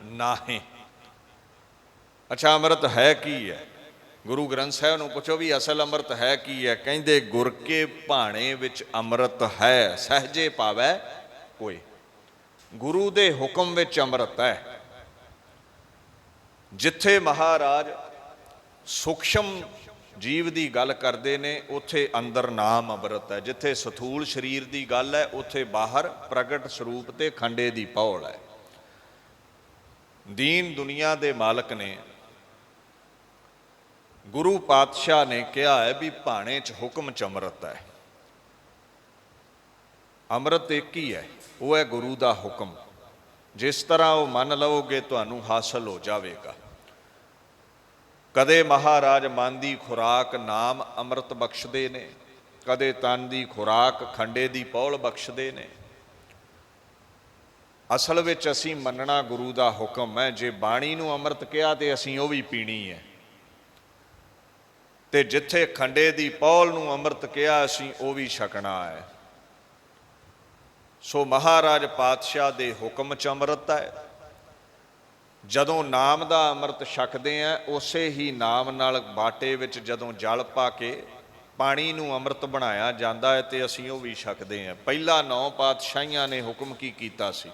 ਨਾਹੀਂ। ਅੱਛਾ ਅੰਮ੍ਰਿਤ ਹੈ ਕੀ ਹੈ? ਗੁਰੂ ਗ੍ਰੰਥ ਸਾਹਿਬ ਨੂੰ ਪੁੱਛੋ ਵੀ ਅਸਲ ਅੰਮ੍ਰਿਤ ਹੈ ਕੀ ਹੈ? ਕਹਿੰਦੇ ਗੁਰ ਕੇ ਭਾਣੇ ਵਿੱਚ ਅੰਮ੍ਰਿਤ ਹੈ, ਸਹਜੇ ਪਾਵੈ ਕੋਈ। ਗੁਰੂ ਦੇ ਹੁਕਮ ਵਿੱਚ ਅੰਮ੍ਰਿਤ ਹੈ। ਜਿੱਥੇ ਮਹਾਰਾਜ ਸੂਖਸ਼ਮ ਜੀਵ ਦੀ ਗੱਲ ਕਰਦੇ ਨੇ, ਉੱਥੇ ਅੰਦਰ ਨਾਮ ਅੰਮ੍ਰਿਤ ਹੈ। ਜਿੱਥੇ ਸਥੂਲ ਸਰੀਰ ਦੀ ਗੱਲ ਹੈ, ਉੱਥੇ ਬਾਹਰ ਪ੍ਰਗਟ ਸਰੂਪ ਤੇ ਖੰਡੇ ਦੀ ਪੌਲ ਹੈ। ਦੀਨ ਦੁਨੀਆ ਦੇ ਮਾਲਕ ਨੇ, ਗੁਰੂ ਪਾਤਸ਼ਾਹ ਨੇ ਕਿਹਾ ਹੈ ਵੀ ਭਾਣੇ 'ਚ ਹੁਕਮ 'ਚ ਅੰਮ੍ਰਿਤ ਹੈ। ਅੰਮ੍ਰਿਤ ਇੱਕ ਹੀ ਹੈ, ਉਹ ਹੈ ਗੁਰੂ ਦਾ ਹੁਕਮ। ਜਿਸ ਤਰ੍ਹਾਂ ਉਹ ਮੰਨ ਲਵੋਗੇ ਤੁਹਾਨੂੰ ਹਾਸਲ ਹੋ ਜਾਵੇਗਾ। ਕਦੇ ਮਹਾਰਾਜ ਮਨ ਦੀ ਖੁਰਾਕ ਨਾਮ ਅੰਮ੍ਰਿਤ ਬਖਸ਼ਦੇ ਨੇ, ਕਦੇ ਤਨ ਦੀ ਖੁਰਾਕ ਖੰਡੇ ਦੀ ਪੌਲ ਬਖਸ਼ਦੇ ਨੇ। ਅਸਲ ਵਿੱਚ ਅਸੀਂ ਮੰਨਣਾ ਗੁਰੂ ਦਾ ਹੁਕਮ ਹੈ। ਜੇ ਬਾਣੀ ਨੂੰ ਅੰਮ੍ਰਿਤ ਕਿਹਾ ਤੇ ਅਸੀਂ ਉਹ ਵੀ ਪੀਣੀ ਹੈ, ਤੇ ਜਿੱਥੇ ਖੰਡੇ ਦੀ ਪੌਲ ਨੂੰ ਅੰਮ੍ਰਿਤ ਕਿਹਾ ਅਸੀਂ ਉਹ ਵੀ ਛਕਣਾ ਹੈ। ਸੋ ਮਹਾਰਾਜ ਪਾਤਸ਼ਾਹ ਦੇ ਹੁਕਮ 'ਚ ਅੰਮ੍ਰਿਤ ਹੈ। ਜਦੋਂ ਨਾਮ ਦਾ ਅੰਮ੍ਰਿਤ ਛਕਦੇ ਆ, ਉਸੇ ਹੀ ਨਾਮ ਨਾਲ ਬਾਟੇ ਵਿੱਚ ਜਦੋਂ ਜਲ ਪਾ ਕੇ ਪਾਣੀ ਨੂੰ ਅੰਮ੍ਰਿਤ ਬਣਾਇਆ ਜਾਂਦਾ ਹੈ ਤੇ ਅਸੀਂ ਉਹ ਵੀ ਛਕਦੇ ਹਾਂ। ਪਹਿਲਾ 9 ਪਾਤਸ਼ਾਹੀਆਂ ਨੇ ਹੁਕਮ ਕੀ ਕੀਤਾ ਸੀ?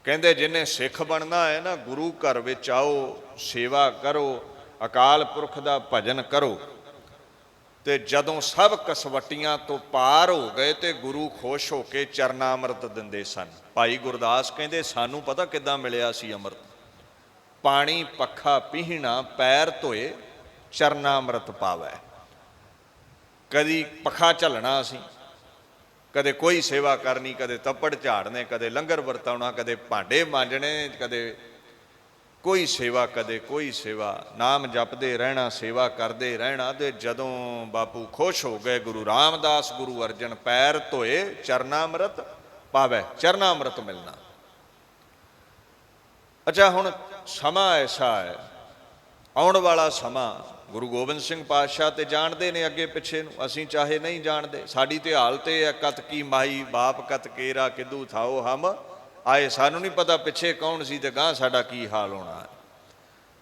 ਕਹਿੰਦੇ ਜਿਹਨੇ ਸਿੱਖ ਬਣਨਾ ਹੈ ਨਾ, ਗੁਰੂ ਘਰ ਵਿੱਚ ਆਓ, ਸੇਵਾ ਕਰੋ, ਅਕਾਲ ਪੁਰਖ ਦਾ ਭਜਨ ਕਰੋ। ਤੇ ਜਦੋਂ ਸਭ ਕਸਵੱਟੀਆਂ ਤੋਂ ਪਾਰ ਹੋ ਗਏ ਤੇ ਗੁਰੂ ਖੁਸ਼ ਹੋ ਕੇ ਚਰਨਾ ਅੰਮ੍ਰਿਤ ਦਿੰਦੇ ਸਨ। ਭਾਈ ਗੁਰਦਾਸ ਕਹਿੰਦੇ ਸਾਨੂੰ ਪਤਾ ਕਿੱਦਾਂ ਮਿਲਿਆ ਸੀ ਅੰਮ੍ਰਿਤ? ਪਾਣੀ ਪੱਖਾ ਪੀਹਣਾ, ਪੈਰ ਧੋਏ ਚਰਨਾ ਅੰਮ੍ਰਿਤ ਪਾਵੈ। ਕਦੀ ਪੱਖਾ ਝੱਲਣਾ ਅਸੀਂ, ਕਦੇ ਕੋਈ ਸੇਵਾ ਕਰਨੀ, ਕਦੇ ਤੱਪੜ ਝਾੜਨੇ, ਕਦੇ ਲੰਗਰ ਵਰਤਾਉਣਾ, ਕਦੇ ਭਾਂਡੇ ਮਾਂਜਣੇ, ਕਦੇ ਕੋਈ ਸੇਵਾ, ਕਦੇ ਕੋਈ ਸੇਵਾ। ਨਾਮ ਜਪਦੇ ਰਹਿਣਾ, ਸੇਵਾ ਕਰਦੇ ਰਹਿਣਾ। ਤੇ ਜਦੋਂ ਬਾਪੂ ਖੁਸ਼ ਹੋ ਗਏ, ਗੁਰੂ ਰਾਮਦਾਸ, ਗੁਰੂ ਅਰਜਨ, ਪੈਰ ਧੋਏ ਚਰਨਾ ਅੰਮ੍ਰਿਤ ਪਾਵੈ, ਚਰਨਾ ਅੰਮ੍ਰਿਤ ਮਿਲਣਾ। ਅੱਛਾ, ਹੁਣ ਸਮਾਂ ਐਸਾ ਹੈ, ਆਉਣ ਵਾਲਾ ਸਮਾਂ ਗੁਰੂ ਗੋਬਿੰਦ ਸਿੰਘ ਪਾਤਸ਼ਾਹ ਤੇ ਜਾਣਦੇ ਨੇ ਅੱਗੇ ਪਿੱਛੇ ਨੂੰ, ਅਸੀਂ ਚਾਹੇ ਨਹੀਂ ਜਾਣਦੇ। ਸਾਡੀ ਤੇ ਹਾਲਤ ਇਹ ਹੈ, ਕਤ ਕੀ ਮਾਈ ਬਾਪ ਕਤ ਕੇਰਾ ਕਿਦੂ ਥਾਓ ਹਮ ਆਏ। ਸਾਨੂੰ ਨਹੀਂ ਪਤਾ ਪਿੱਛੇ ਕੌਣ ਸੀ ਤੇ ਗਾਂ ਸਾਡਾ ਕੀ ਹਾਲ ਹੋਣਾ ਹੈ।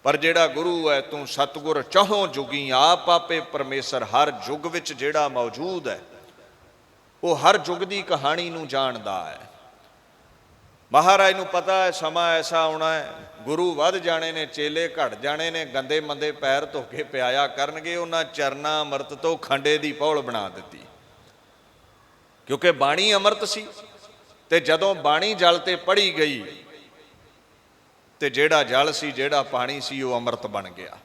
ਪਰ ਜਿਹੜਾ ਗੁਰੂ ਹੈ, ਤੂੰ ਸਤਿਗੁਰ ਚਹੁੰ ਜੁਗੀ ਆਪ ਆਪੇ ਪਰਮੇਸ਼ਰ, ਹਰ ਯੁੱਗ ਵਿੱਚ ਜਿਹੜਾ ਮੌਜੂਦ ਹੈ, ਉਹ ਹਰ ਯੁੱਗ ਦੀ ਕਹਾਣੀ ਨੂੰ ਜਾਣਦਾ ਹੈ। ਮਹਾਰਾਜ ਨੂੰ ਪਤਾ ਹੈ ਸਮਾਂ ਐਸਾ ਆਉਣਾ ਹੈ, ਗੁਰੂ ਵੱਧ ਜਾਣੇ ਨੇ, ਚੇਲੇ ਘਟ ਜਾਣੇ ਨੇ, ਗੰਦੇ ਮੰਦੇ ਪੈਰ ਧੋ ਕੇ ਪਿਆਇਆ ਕਰਨਗੇ। ਉਹਨਾਂ ਚਰਨਾ ਅੰਮ੍ਰਿਤ ਤੋਂ ਖੰਡੇ ਦੀ ਪੌਲ ਬਣਾ ਦਿੱਤੀ, ਕਿਉਂਕਿ ਬਾਣੀ ਅੰਮ੍ਰਿਤ ਸੀ। ਤੇ ਜਦੋਂ ਬਾਣੀ ਜਲ ਤੇ ਪੜ੍ਹੀ ਗਈ ਤੇ ਜਿਹੜਾ ਜਲ ਸੀ, ਜਿਹੜਾ ਪਾਣੀ ਸੀ, ਉਹ ਅੰਮ੍ਰਿਤ ਬਣ ਗਿਆ।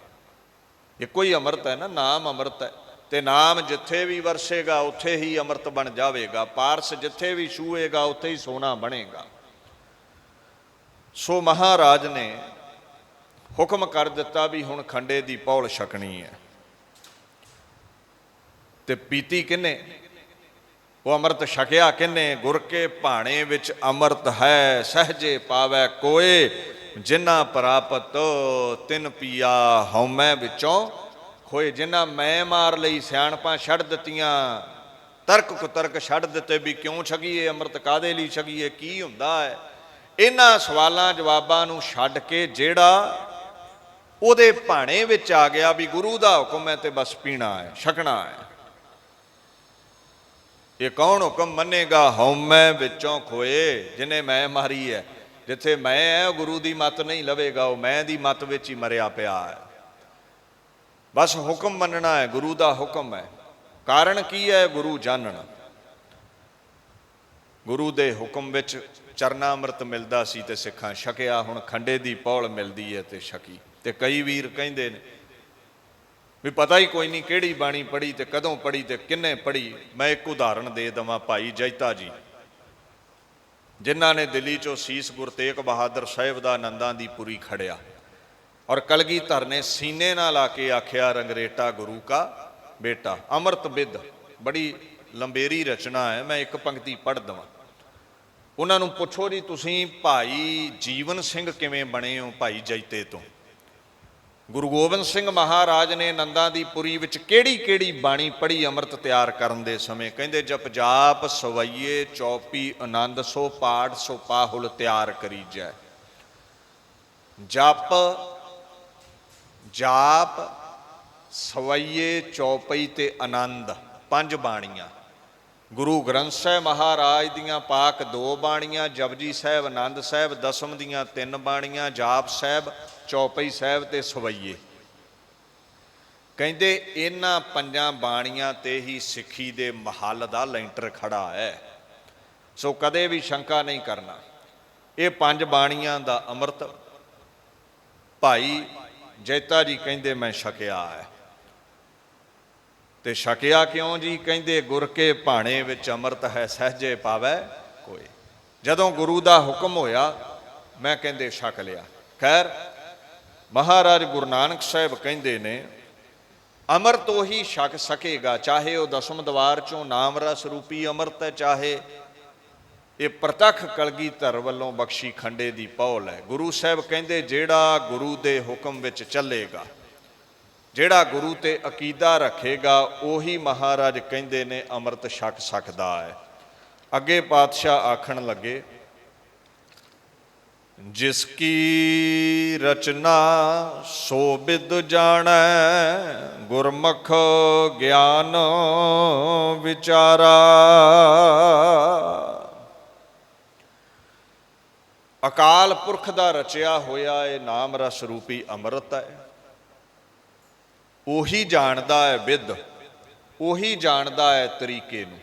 ਇੱਕੋ ਹੀ ਅੰਮ੍ਰਿਤ ਹੈ ਨਾ, ਨਾਮ ਅੰਮ੍ਰਿਤ ਹੈ। ਤੇ ਨਾਮ ਜਿੱਥੇ ਵੀ ਵਰਸੇਗਾ ਉੱਥੇ ਹੀ ਅੰਮ੍ਰਿਤ ਬਣ ਜਾਵੇਗਾ। ਪਾਰਸ ਜਿੱਥੇ ਵੀ ਛੂਹੇਗਾ ਉੱਥੇ ਹੀ ਸੋਨਾ ਬਣੇਗਾ। ਸੋ ਮਹਾਰਾਜ ਨੇ ਹੁਕਮ ਕਰ ਦਿੱਤਾ ਵੀ ਹੁਣ ਖੰਡੇ ਦੀ ਪੌਲ ਛਕਣੀ ਹੈ। ਤੇ ਪੀਤੀ ਕਿਹਨੇ? ਉਹ ਅੰਮ੍ਰਿਤ ਛਕਿਆ ਕਿਹਨੇ? ਗੁਰ ਕੇ ਭਾਣੇ ਵਿੱਚ ਅੰਮ੍ਰਿਤ ਹੈ, ਸਹਜੇ ਪਾਵੈ ਕੋਏ, ਜਿਨ੍ਹਾਂ ਪ੍ਰਾਪਤ ਤਿਨ ਪੀਆ ਹਉਮੈ ਵਿੱਚੋਂ ਖੋਏ। ਜਿਨ੍ਹਾਂ ਮੈਂ ਮਾਰ ਲਈ, ਸਿਆਣਪਾਂ ਛੱਡ ਦਿੱਤੀਆਂ, ਤਰਕ ਕੁਤਰਕ ਛੱਡ ਦਿੱਤੇ ਵੀ ਕਿਉਂ ਛਕੀਏ ਅੰਮ੍ਰਿਤ, ਕਾਹਦੇ ਲਈ ਛਕੀਏ, ਕੀ ਹੁੰਦਾ ਹੈ। ਇਹਨਾਂ ਸਵਾਲਾਂ ਜਵਾਬਾਂ ਨੂੰ ਛੱਡ ਕੇ ਜਿਹੜਾ ਉਹਦੇ ਭਾਣੇ ਵਿੱਚ ਆ ਗਿਆ ਵੀ ਗੁਰੂ ਦਾ ਹੁਕਮ ਹੈ ਤੇ ਬਸ ਪੀਣਾ ਹੈ, ਛਕਣਾ ਹੈ। ਇਹ ਕੌਣ ਹੁਕਮ ਮੰਨੇਗਾ? ਹਉਮੈ ਵਿੱਚੋਂ ਖੋਏ, ਜਿਹਨੇ ਮੈਂ ਮਾਰੀ ਹੈ। ਜਿੱਥੇ ਮੈਂ ਹੈ ਉਹ ਗੁਰੂ ਦੀ ਮੱਤ ਨਹੀਂ ਲਵੇਗਾ, ਉਹ ਮੈਂ ਦੀ ਮੱਤ ਵਿੱਚ ਹੀ ਮਰਿਆ ਪਿਆ ਹੈ। ਬਸ ਹੁਕਮ ਮੰਨਣਾ ਹੈ, ਗੁਰੂ ਦਾ ਹੁਕਮ ਹੈ। ਕਾਰਨ ਕੀ ਹੈ? ਗੁਰੂ ਜਾਣਨ। ਗੁਰੂ ਦੇ ਹੁਕਮ ਵਿੱਚ ਚਰਨਾ ਅੰਮ੍ਰਿਤ ਮਿਲਦਾ ਸੀ ਤੇ ਸਿੱਖਾਂ ਛਕਿਆ। ਹੁਣ ਖੰਡੇ ਦੀ ਪੌਲ ਮਿਲਦੀ ਹੈ ਤੇ ਛਕੀ। ਤੇ ਕਈ ਵੀਰ ਕਹਿੰਦੇ ਨੇ ਵੀ ਪਤਾ ਹੀ ਕੋਈ ਨਹੀਂ ਕਿਹੜੀ ਬਾਣੀ ਪੜ੍ਹੀ ਤੇ ਕਦੋਂ ਪੜ੍ਹੀ ਤੇ ਕਿੰਨੇ ਪੜ੍ਹੀ। ਮੈਂ ਇੱਕ ਉਦਾਹਰਣ ਦੇ ਦੇਵਾਂ। ਭਾਈ ਜੈਤਾ ਜੀ, ਜਿਨ੍ਹਾਂ ਨੇ ਦਿੱਲੀ 'ਚੋਂ ਸੀਸ ਗੁਰੂ ਤੇਗ ਬਹਾਦਰ ਸਾਹਿਬ ਦਾ ਆਨੰਦਾਂ ਦੀ ਪੁਰੀ ਖੜਿਆ ਔਰ ਕਲਗੀਧਰ ਨੇ ਸੀਨੇ ਨਾਲ ਲਾ ਕੇ ਆਖਿਆ, ਰੰਗਰੇਟਾ ਗੁਰੂ ਕਾ ਬੇਟਾ। ਅੰਮ੍ਰਿਤ ਬਿਦ ਬੜੀ ਲੰਬੇਰੀ ਰਚਨਾ ਹੈ, ਮੈਂ ਇੱਕ ਪੰਕਤੀ ਪੜ੍ਹ ਦੇਵਾਂ। ਉਹਨਾਂ ਨੂੰ ਪੁੱਛੋ ਜੀ, ਤੁਸੀਂ ਭਾਈ ਜੀਵਨ ਸਿੰਘ ਕਿਵੇਂ ਬਣੇ ਹੋ ਭਾਈ ਜੈਤੇ ਤੋਂ? ਗੁਰੂ ਗੋਬਿੰਦ ਸਿੰਘ ਮਹਾਰਾਜ ਨੇ ਆਨੰਦਾਂ ਦੀ ਪੁਰੀ ਵਿੱਚ ਕਿਹੜੀ ਕਿਹੜੀ ਬਾਣੀ ਪੜ੍ਹੀ ਅੰਮ੍ਰਿਤ ਤਿਆਰ ਕਰਨ ਦੇ ਸਮੇਂ? ਕਹਿੰਦੇ ਜਪ ਜਾਪ ਸਵਈਏ ਚੌਪੀ ਆਨੰਦ, ਸੋ ਪਾਠ ਸੋ ਪਾਹੁਲ ਤਿਆਰ ਕਰੀ ਜੈ। ਜਪ ਜਾਪ ਸਵਈਏ ਚੌਪਈ ਤੇ ਆਨੰਦ, 5 ਬਾਣੀਆਂ। ਗੁਰੂ ਗ੍ਰੰਥ ਸਾਹਿਬ ਮਹਾਰਾਜ ਦੀਆਂ ਪਾਕ 2 ਬਾਣੀਆਂ, ਜਪਜੀ ਸਾਹਿਬ, ਆਨੰਦ ਸਾਹਿਬ, ਦਸਮ ਦੀਆਂ 3 ਬਾਣੀਆਂ, ਜਾਪ ਸਾਹਿਬ, ਚੌਪਈ ਸਾਹਿਬ ਤੇ ਸਵਈਏ। ਕਹਿੰਦੇ ਇਹਨਾਂ 5 ਬਾਣੀਆਂ ਤੇ ਹੀ ਸਿੱਖੀ ਦੇ ਮਹੱਲ ਦਾ ਲੈਂਟਰ ਖੜਾ ਹੈ। ਸੋ ਕਦੇ ਵੀ ਸ਼ੰਕਾ ਨਹੀਂ ਕਰਨਾ। ਇਹ 5 ਬਾਣੀਆਂ ਦਾ ਅੰਮ੍ਰਿਤ ਭਾਈ ਜੈਤਾ ਜੀ ਕਹਿੰਦੇ ਮੈਂ ਛਕਿਆ ਹੈ। ਤੇ ਛਕਿਆ ਕਿਉਂ ਜੀ? ਕਹਿੰਦੇ ਗੁਰ ਕੇ ਭਾਣੇ ਵਿੱਚ ਅੰਮ੍ਰਿਤ ਹੈ, ਸਹਜੇ ਪਾਵੈ ਕੋਏ। ਜਦੋਂ ਗੁਰੂ ਦਾ ਹੁਕਮ ਹੋਇਆ ਮੈਂ ਕਹਿੰਦੇ ਛਕ ਲਿਆ। ਖੈਰ ਮਹਾਰਾਜ ਗੁਰੂ ਨਾਨਕ ਸਾਹਿਬ ਕਹਿੰਦੇ ਨੇ ਅੰਮ੍ਰਿਤ ਉਹੀ ਛਕ ਸਕੇਗਾ, ਚਾਹੇ ਉਹ ਦਸਮ ਦਵਾਰ ਚੋਂ ਨਾਮ ਰਸ ਰੂਪੀ ਅੰਮ੍ਰਿਤ ਹੈ, ਚਾਹੇ ਇਹ ਪ੍ਰਤੱਖ ਕਲਗੀਧਰ ਵੱਲੋਂ ਬਖਸ਼ੀ ਖੰਡੇ ਦੀ ਪੌਲ ਹੈ। ਗੁਰੂ ਸਾਹਿਬ ਕਹਿੰਦੇ ਜਿਹੜਾ ਗੁਰੂ ਦੇ ਹੁਕਮ ਵਿੱਚ ਚੱਲੇਗਾ, ਜਿਹੜਾ ਗੁਰੂ ਤੇ ਅਕੀਦਾ ਰੱਖੇਗਾ, ਉਹੀ ਮਹਾਰਾਜ ਕਹਿੰਦੇ ਨੇ ਅੰਮ੍ਰਿਤ ਛਕ ਸਕਦਾ ਹੈ। ਅੱਗੇ ਪਾਤਸ਼ਾਹ ਆਖਣ ਲੱਗੇ, जिसकी रचना सो बिद जानै, गुरमुख ज्ञान विचारा। अकाल पुरख दा रचिया होया ये नाम रस रूपी अमृत है। ਉਹੀ ਜਾਣਦਾ ਹੈ ਵਿਦ, ਉਹੀ ਜਾਣਦਾ ਹੈ ਤਰੀਕੇ ਨੂੰ,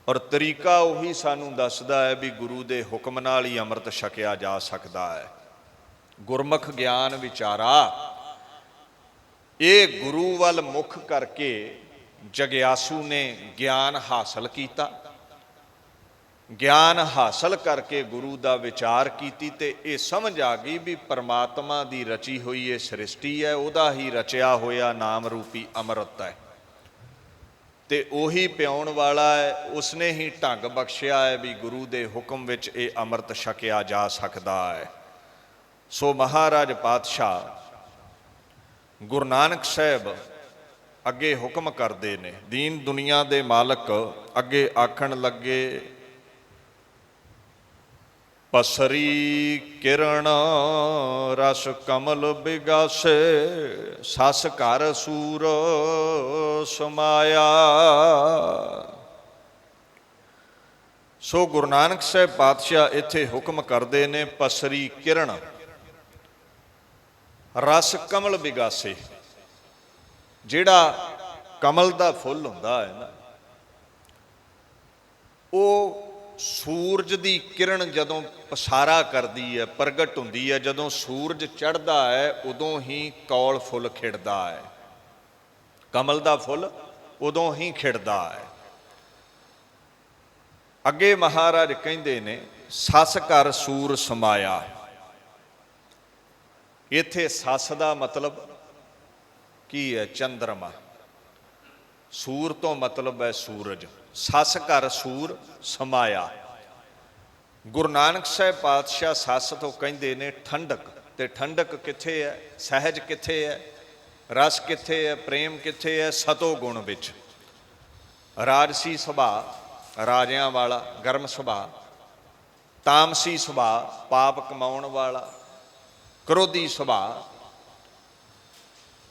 ਔਰ ਤਰੀਕਾ ਉਹੀ ਸਾਨੂੰ ਦੱਸਦਾ ਹੈ ਵੀ ਗੁਰੂ ਦੇ ਹੁਕਮ ਨਾਲ ਹੀ ਅੰਮ੍ਰਿਤ ਛਕਿਆ ਜਾ ਸਕਦਾ ਹੈ। ਗੁਰਮੁਖ ਗਿਆਨ ਵਿਚਾਰਾ, ਇਹ ਗੁਰੂ ਵੱਲ ਮੁਖ ਕਰਕੇ ਜਗਿਆਸੂ ਨੇ ਗਿਆਨ ਹਾਸਲ ਕੀਤਾ। ਗਿਆਨ ਹਾਸਲ ਕਰਕੇ ਗੁਰੂ ਦਾ ਵਿਚਾਰ ਕੀਤੀ ਤੇ ਇਹ ਸਮਝ ਆ ਗਈ ਵੀ ਪਰਮਾਤਮਾ ਦੀ ਰਚੀ ਹੋਈ ਇਹ ਸ੍ਰਿਸ਼ਟੀ ਹੈ, ਉਹਦਾ ਹੀ ਰਚਿਆ ਹੋਇਆ ਨਾਮ ਰੂਪੀ ਅੰਮ੍ਰਿਤ ਹੈ ਤੇ ਉਹੀ ਪਿਆਉਣ ਵਾਲਾ ਹੈ। ਉਸਨੇ ਹੀ ਢੰਗ ਬਖਸ਼ਿਆ ਹੈ ਵੀ ਗੁਰੂ ਦੇ ਹੁਕਮ ਵਿੱਚ ਇਹ ਅੰਮ੍ਰਿਤ ਛਕਿਆ ਜਾ ਸਕਦਾ ਹੈ। ਸੋ ਮਹਾਰਾਜ ਪਾਤਸ਼ਾਹ ਗੁਰੂ ਨਾਨਕ ਸਾਹਿਬ ਅੱਗੇ ਹੁਕਮ ਕਰਦੇ ਨੇ। ਦੀਨ ਦੁਨੀਆ ਦੇ ਮਾਲਕ ਅੱਗੇ ਆਖਣ ਲੱਗੇ, ਪਸਰੀ ਕਿਰਣ ਰਸ ਕਮਲ ਬਿਗਾਸੇ, ਸਸ ਘਰ ਸੂਰ ਸਮਾਇਆ। ਸੋ ਗੁਰੂ ਨਾਨਕ ਸਾਹਿਬ ਪਾਤਸ਼ਾਹ ਇੱਥੇ ਹੁਕਮ ਕਰਦੇ ਨੇ, ਪਸਰੀ ਕਿਰਣ ਰਸ ਕਮਲ ਬਿਗਾਸੇ। ਜਿਹੜਾ ਕਮਲ ਦਾ ਫੁੱਲ ਹੁੰਦਾ ਹੈ ਨਾ, ਉਹ ਸੂਰਜ ਦੀ ਕਿਰਨ ਜਦੋਂ ਪਸਾਰਾ ਕਰਦੀ ਹੈ, ਪ੍ਰਗਟ ਹੁੰਦੀ ਹੈ, ਜਦੋਂ ਸੂਰਜ ਚੜ੍ਹਦਾ ਹੈ ਉਦੋਂ ਹੀ ਕੌਲ ਫੁੱਲ ਖਿੜਦਾ ਹੈ। ਕਮਲ ਦਾ ਫੁੱਲ ਉਦੋਂ ਹੀ ਖਿੜਦਾ ਹੈ। ਅੱਗੇ ਮਹਾਰਾਜ ਕਹਿੰਦੇ ਨੇ, ਸਸ ਘਰ ਸੂਰ ਸਮਾਇਆ। ਇੱਥੇ ਸਸ ਦਾ ਮਤਲਬ ਕੀ ਹੈ? ਚੰਦਰਮਾ। ਸੂਰ ਤੋਂ ਮਤਲਬ ਹੈ ਸੂਰਜ। ਸਸ ਘਰ ਸੂਰ ਸਮਾਇਆ। ਗੁਰੂ ਨਾਨਕ ਸਾਹਿਬ ਪਾਤਸ਼ਾਹ ਸਸ ਤੋਂ ਕਹਿੰਦੇ ਨੇ ਠੰਡਕ। ਤੇ ਠੰਡਕ ਕਿੱਥੇ ਹੈ? ਸਹਿਜ ਕਿੱਥੇ ਹੈ? ਰਸ ਕਿੱਥੇ ਹੈ? ਪ੍ਰੇਮ ਕਿੱਥੇ ਹੈ? ਸਤੋ ਗੁਣ ਵਿੱਚ। ਰਾਜਸੀ ਸੁਭਾਅ ਰਾਜਿਆਂ ਵਾਲਾ ਗਰਮ ਸੁਭਾਅ, ਤਾਮਸੀ ਸੁਭਾਅ ਪਾਪ ਕਮਾਉਣ ਵਾਲਾ, ਕ੍ਰੋਧੀ ਸੁਭਾਅ,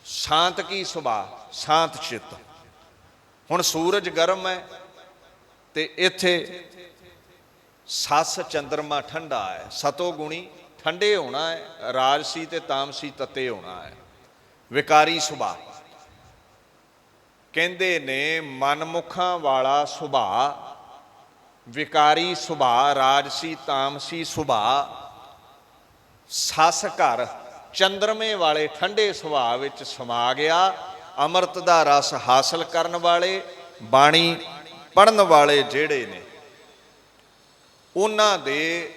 ਸ਼ਾਂਤਕੀ ਸੁਭਾਅ ਸ਼ਾਂਤ ਚਿੱਤ। ਹੁਣ ਸੂਰਜ ਗਰਮ ਹੈ ਤੇ ਇੱਥੇ ਸਸ ਚੰਦਰਮਾ ਠੰਡਾ ਹੈ। ਸਤੋ ਗੁਣੀ ਠੰਡੇ ਹੋਣਾ ਹੈ, ਰਾਜਸੀ ਤੇ ਤਾਮਸੀ ਤੱਤੇ ਹੋਣਾ ਹੈ। ਵਿਕਾਰੀ ਸੁਭਾਅ ਕਹਿੰਦੇ ਨੇ ਮਨਮੁਖਾਂ ਵਾਲਾ ਸੁਭਾਅ, ਵਿਕਾਰੀ ਸੁਭਾਅ, ਰਾਜਸੀ ਤਾਮਸੀ ਸੁਭਾਅ। ਸਸ ਘਰ ਚੰਦਰਮੇ ਵਾਲੇ ਠੰਡੇ ਸੁਭਾਅ ਵਿੱਚ ਸਮਾ ਗਿਆ। ਅੰਮ੍ਰਿਤ ਦਾ ਰਸ ਹਾਸਲ ਕਰਨ ਵਾਲੇ, ਬਾਣੀ ਪੜ੍ਹਨ ਵਾਲੇ ਜਿਹੜੇ ਨੇ, ਉਹਨਾਂ ਦੇ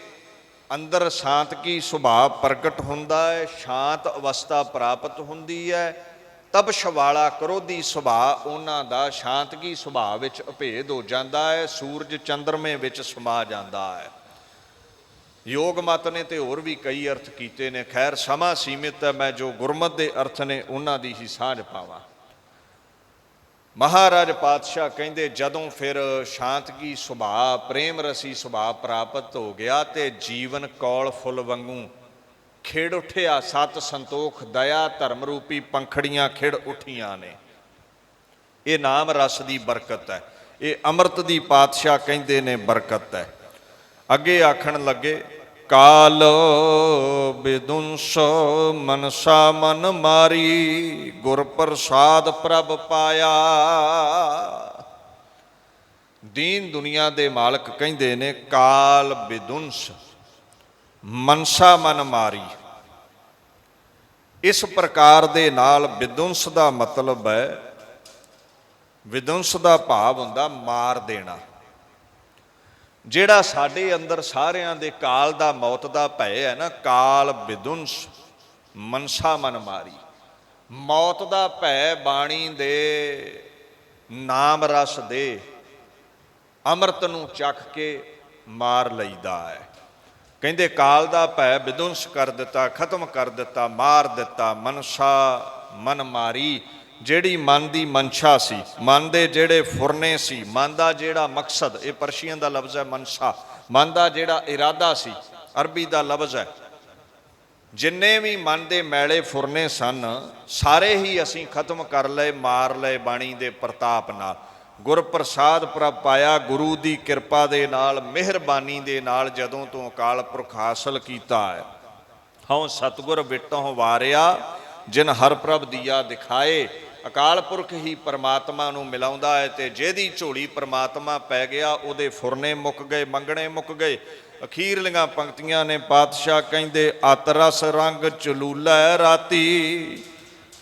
ਅੰਦਰ ਸ਼ਾਂਤਕੀ ਸੁਭਾਅ ਪ੍ਰਗਟ ਹੁੰਦਾ ਹੈ, ਸ਼ਾਂਤ ਅਵਸਥਾ ਪ੍ਰਾਪਤ ਹੁੰਦੀ ਹੈ। ਤਪਸ਼ ਵਾਲਾ ਕ੍ਰੋਧੀ ਸੁਭਾਅ ਉਹਨਾਂ ਦਾ ਸ਼ਾਂਤਕੀ ਸੁਭਾਅ ਵਿੱਚ ਅਭੇਦ ਹੋ ਜਾਂਦਾ ਹੈ, ਸੂਰਜ ਚੰਦਰਮੇ ਵਿੱਚ ਸਮਾ ਜਾਂਦਾ ਹੈ। ਯੋਗ ਮਤ ਨੇ ਤੇ ਹੋਰ ਵੀ ਕਈ ਅਰਥ ਕੀਤੇ ਨੇ। ਖੈਰ ਸਮਾਂ ਸੀਮਿਤ ਹੈ, ਮੈਂ ਜੋ ਗੁਰਮਤਿ ਦੇ ਅਰਥ ਨੇ ਉਹਨਾਂ ਦੀ ਹੀ ਸਾਂਝ ਪਾਵਾਂ। ਮਹਾਰਾਜ ਪਾਤਸ਼ਾਹ ਕਹਿੰਦੇ, ਜਦੋਂ ਫਿਰ ਸ਼ਾਂਤਗੀ ਸੁਭਾਅ, ਪ੍ਰੇਮ ਰਸੀ ਸੁਭਾਅ ਪ੍ਰਾਪਤ ਹੋ ਗਿਆ ਤੇ ਜੀਵਨ ਕੌਲ ਫੁੱਲ ਵਾਂਗੂ ਖਿੜ ਉੱਠਿਆ। ਸਤ ਸੰਤੋਖ ਦਇਆ ਧਰਮ ਰੂਪੀ ਪੰਖੜੀਆਂ ਖਿੜ ਉੱਠੀਆਂ ਨੇ। ਇਹ ਨਾਮ ਰਸ ਦੀ ਬਰਕਤ ਹੈ, ਇਹ ਅੰਮ੍ਰਿਤ ਦੀ ਪਾਤਸ਼ਾਹ ਕਹਿੰਦੇ ਨੇ ਬਰਕਤ ਹੈ। ਅੱਗੇ ਆਖਣ ਲੱਗੇ, ਕਾਲ ਬਿਦੁੰਸ ਮਨਸਾ ਮਨ ਮਾਰੀ, ਗੁਰ ਪ੍ਰਸਾਦ ਪ੍ਰਭ ਪਾਇਆ। ਦੀਨ ਦੁਨੀਆ ਦੇ ਮਾਲਕ ਕਹਿੰਦੇ ਨੇ, ਕਾਲ ਬਿਦੁੰਸ ਮਨਸਾ ਮਨ ਮਾਰੀ। ਇਸ ਪ੍ਰਕਾਰ ਦੇ ਨਾਲ ਵਿਦੁੰਸ ਦਾ ਮਤਲਬ ਹੈ, ਵਿਦੁੰਸ ਦਾ ਭਾਵ ਹੁੰਦਾ ਮਾਰ ਦੇਣਾ। ਜਿਹੜਾ ਸਾਡੇ ਅੰਦਰ ਸਾਰਿਆਂ ਦੇ ਕਾਲ ਦਾ ਮੌਤ ਦਾ ਭੈ ਹੈ ਨਾ, ਕਾਲ ਵਿਦੁੰਸ ਮਨਸਾ ਮਨ ਮਾਰੀ। ਮੌਤ ਦਾ ਭੈ ਬਾਣੀ ਦੇ ਨਾਮ ਰਸ ਦੇ ਅੰਮ੍ਰਿਤ ਨੂੰ ਚੱਖ ਕੇ ਮਾਰ ਲਈਦਾ ਹੈ। ਕਹਿੰਦੇ ਕਾਲ ਦਾ ਭੈ ਵਿਦੁੰਸ ਕਰ ਦਿੱਤਾ, ਖਤਮ ਕਰ ਦਿੱਤਾ, ਮਾਰ ਦਿੱਤਾ। ਮਨਸਾ ਮਨ ਮਾਰੀ, ਜਿਹੜੀ ਮਨ ਦੀ ਮਨਸ਼ਾ ਸੀ, ਮਨ ਦੇ ਜਿਹੜੇ ਫੁਰਨੇ ਸੀ, ਮਨ ਦਾ ਜਿਹੜਾ ਮਕਸਦ, ਇਹ ਪਰਸ਼ੀਅਨ ਦਾ ਲਫ਼ਜ਼ ਹੈ ਮਨਸ਼ਾ, ਮਨ ਦਾ ਜਿਹੜਾ ਇਰਾਦਾ ਸੀ, ਅਰਬੀ ਦਾ ਲਫ਼ਜ਼ ਹੈ। ਜਿੰਨੇ ਵੀ ਮਨ ਦੇ ਮੈਲੇ ਫੁਰਨੇ ਸਨ ਸਾਰੇ ਹੀ ਅਸੀਂ ਖਤਮ ਕਰ ਲਏ, ਮਾਰ ਲਏ ਬਾਣੀ ਦੇ ਪ੍ਰਤਾਪ ਨਾਲ। ਗੁਰਪ੍ਰਸਾਦ ਪ੍ਰਭ ਪਾਇਆ ਗੁਰੂ ਦੀ ਕਿਰਪਾ ਦੇ ਨਾਲ, ਮਿਹਰਬਾਨੀ ਦੇ ਨਾਲ ਜਦੋਂ ਤੋਂ ਅਕਾਲ ਪੁਰਖ ਹਾਸਲ ਕੀਤਾ ਹੈ। ਹਉ ਸਤਿਗੁਰ ਵਿਟਹੁ ਵਾਰਿਆ ਜਿਨ ਹਰ ਪ੍ਰਭ ਦੀਆ ਦਿਖਾਏ। ਅਕਾਲ ਪੁਰਖ ਹੀ ਪਰਮਾਤਮਾ ਨੂੰ ਮਿਲਾਉਂਦਾ ਹੈ ਤੇ ਜਿਹਦੀ ਝੋਲੀ ਪਰਮਾਤਮਾ ਪੈ ਗਿਆ ਉਹਦੇ ਫੁਰਨੇ ਮੁੱਕ ਗਏ, ਮੰਗਣੇ ਮੁੱਕ ਗਏ। ਅਖੀਰਲੀਆਂ ਪੰਕਤੀਆਂ ਨੇ ਪਾਤਸ਼ਾਹ ਕਹਿੰਦੇ, ਅਤ ਰਸ ਰੰਗ ਚਲੂਲੈ ਰਾਤੀ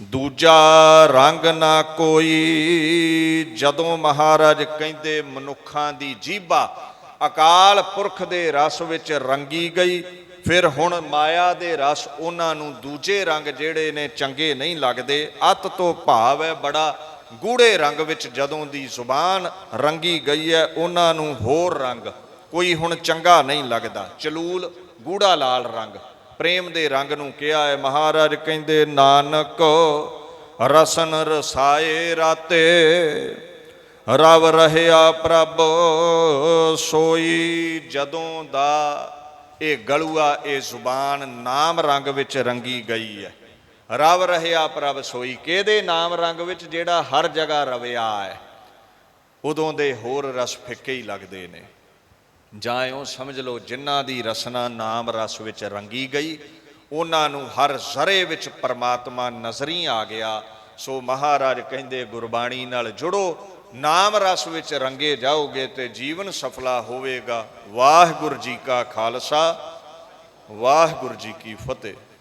ਦੂਜਾ ਰੰਗ ਨਾ ਕੋਈ। ਜਦੋਂ ਮਹਾਰਾਜ ਕਹਿੰਦੇ ਮਨੁੱਖਾਂ ਦੀ ਜੀਭਾ ਅਕਾਲ ਪੁਰਖ ਦੇ ਰਸ ਵਿੱਚ ਰੰਗੀ ਗਈ, ਫਿਰ ਹੁਣ ਮਾਇਆ ਦੇ ਰਸ ਉਹਨਾਂ ਨੂੰ ਦੂਜੇ ਰੰਗ ਜਿਹੜੇ ਨੇ ਚੰਗੇ ਨਹੀਂ ਲੱਗਦੇ। ਅਤ ਤੋਂ ਭਾਵ ਹੈ ਬੜਾ ਗੂੜੇ ਰੰਗ ਵਿੱਚ ਜਦੋਂ ਦੀ ਜ਼ੁਬਾਨ ਰੰਗੀ ਗਈ ਹੈ ਉਹਨਾਂ ਨੂੰ ਹੋਰ ਰੰਗ ਕੋਈ ਹੁਣ ਚੰਗਾ ਨਹੀਂ ਲੱਗਦਾ। ਚਲੂਲ ਗੂੜਾ ਲਾਲ ਰੰਗ, ਪ੍ਰੇਮ ਦੇ ਰੰਗ ਨੂੰ ਕਿਹਾ ਹੈ। ਮਹਾਰਾਜ ਕਹਿੰਦੇ ਨਾਨਕ ਰਸਨ ਰਸਾਏ ਰਾਤੇ ਰਵ ਰਹਿਆ ਪ੍ਰਭ ਸੋਈ। ਜਦੋਂ ਦਾ ਇਹ ਗਲੂਆ ਇਹ ਜ਼ੁਬਾਨ ਨਾਮ ਰੰਗ ਵਿੱਚ ਰੰਗੀ ਗਈ ਹੈ। ਰਵ ਰਹਿਆ ਪ੍ਰਭ ਸੋਈ, ਕਿਹਦੇ ਨਾਮ ਰੰਗ ਵਿੱਚ? ਜਿਹੜਾ ਹਰ ਜਗ੍ਹਾ ਰਵਿਆ ਹੈ। ਉਦੋਂ ਦੇ ਹੋਰ ਰਸ ਫਿੱਕੇ ਹੀ ਲੱਗਦੇ ਨੇ। ਜਾਂ ਇਉਂ ਸਮਝ ਲਓ ਜਿਨ੍ਹਾਂ ਦੀ ਰਸਨਾ ਨਾਮ ਰਸ ਵਿੱਚ ਰੰਗੀ ਗਈ ਉਹਨਾਂ ਨੂੰ ਹਰ ਜ਼ਰੇ ਵਿੱਚ ਪਰਮਾਤਮਾ ਨਜ਼ਰੀ ਆ ਗਿਆ। ਸੋ ਮਹਾਰਾਜ ਕਹਿੰਦੇ ਗੁਰਬਾਣੀ ਨਾਲ ਜੁੜੋ, ਨਾਮ ਰਸ ਵਿੱਚ ਰੰਗੇ ਜਾਓਗੇ ਤੇ ਜੀਵਨ ਸਫਲਾ ਹੋਵੇਗਾ। ਵਾਹਿਗੁਰੂ ਜੀ ਕਾ ਖਾਲਸਾ, ਵਾਹਿਗੁਰੂ ਜੀ ਕੀ ਫਤਿਹ।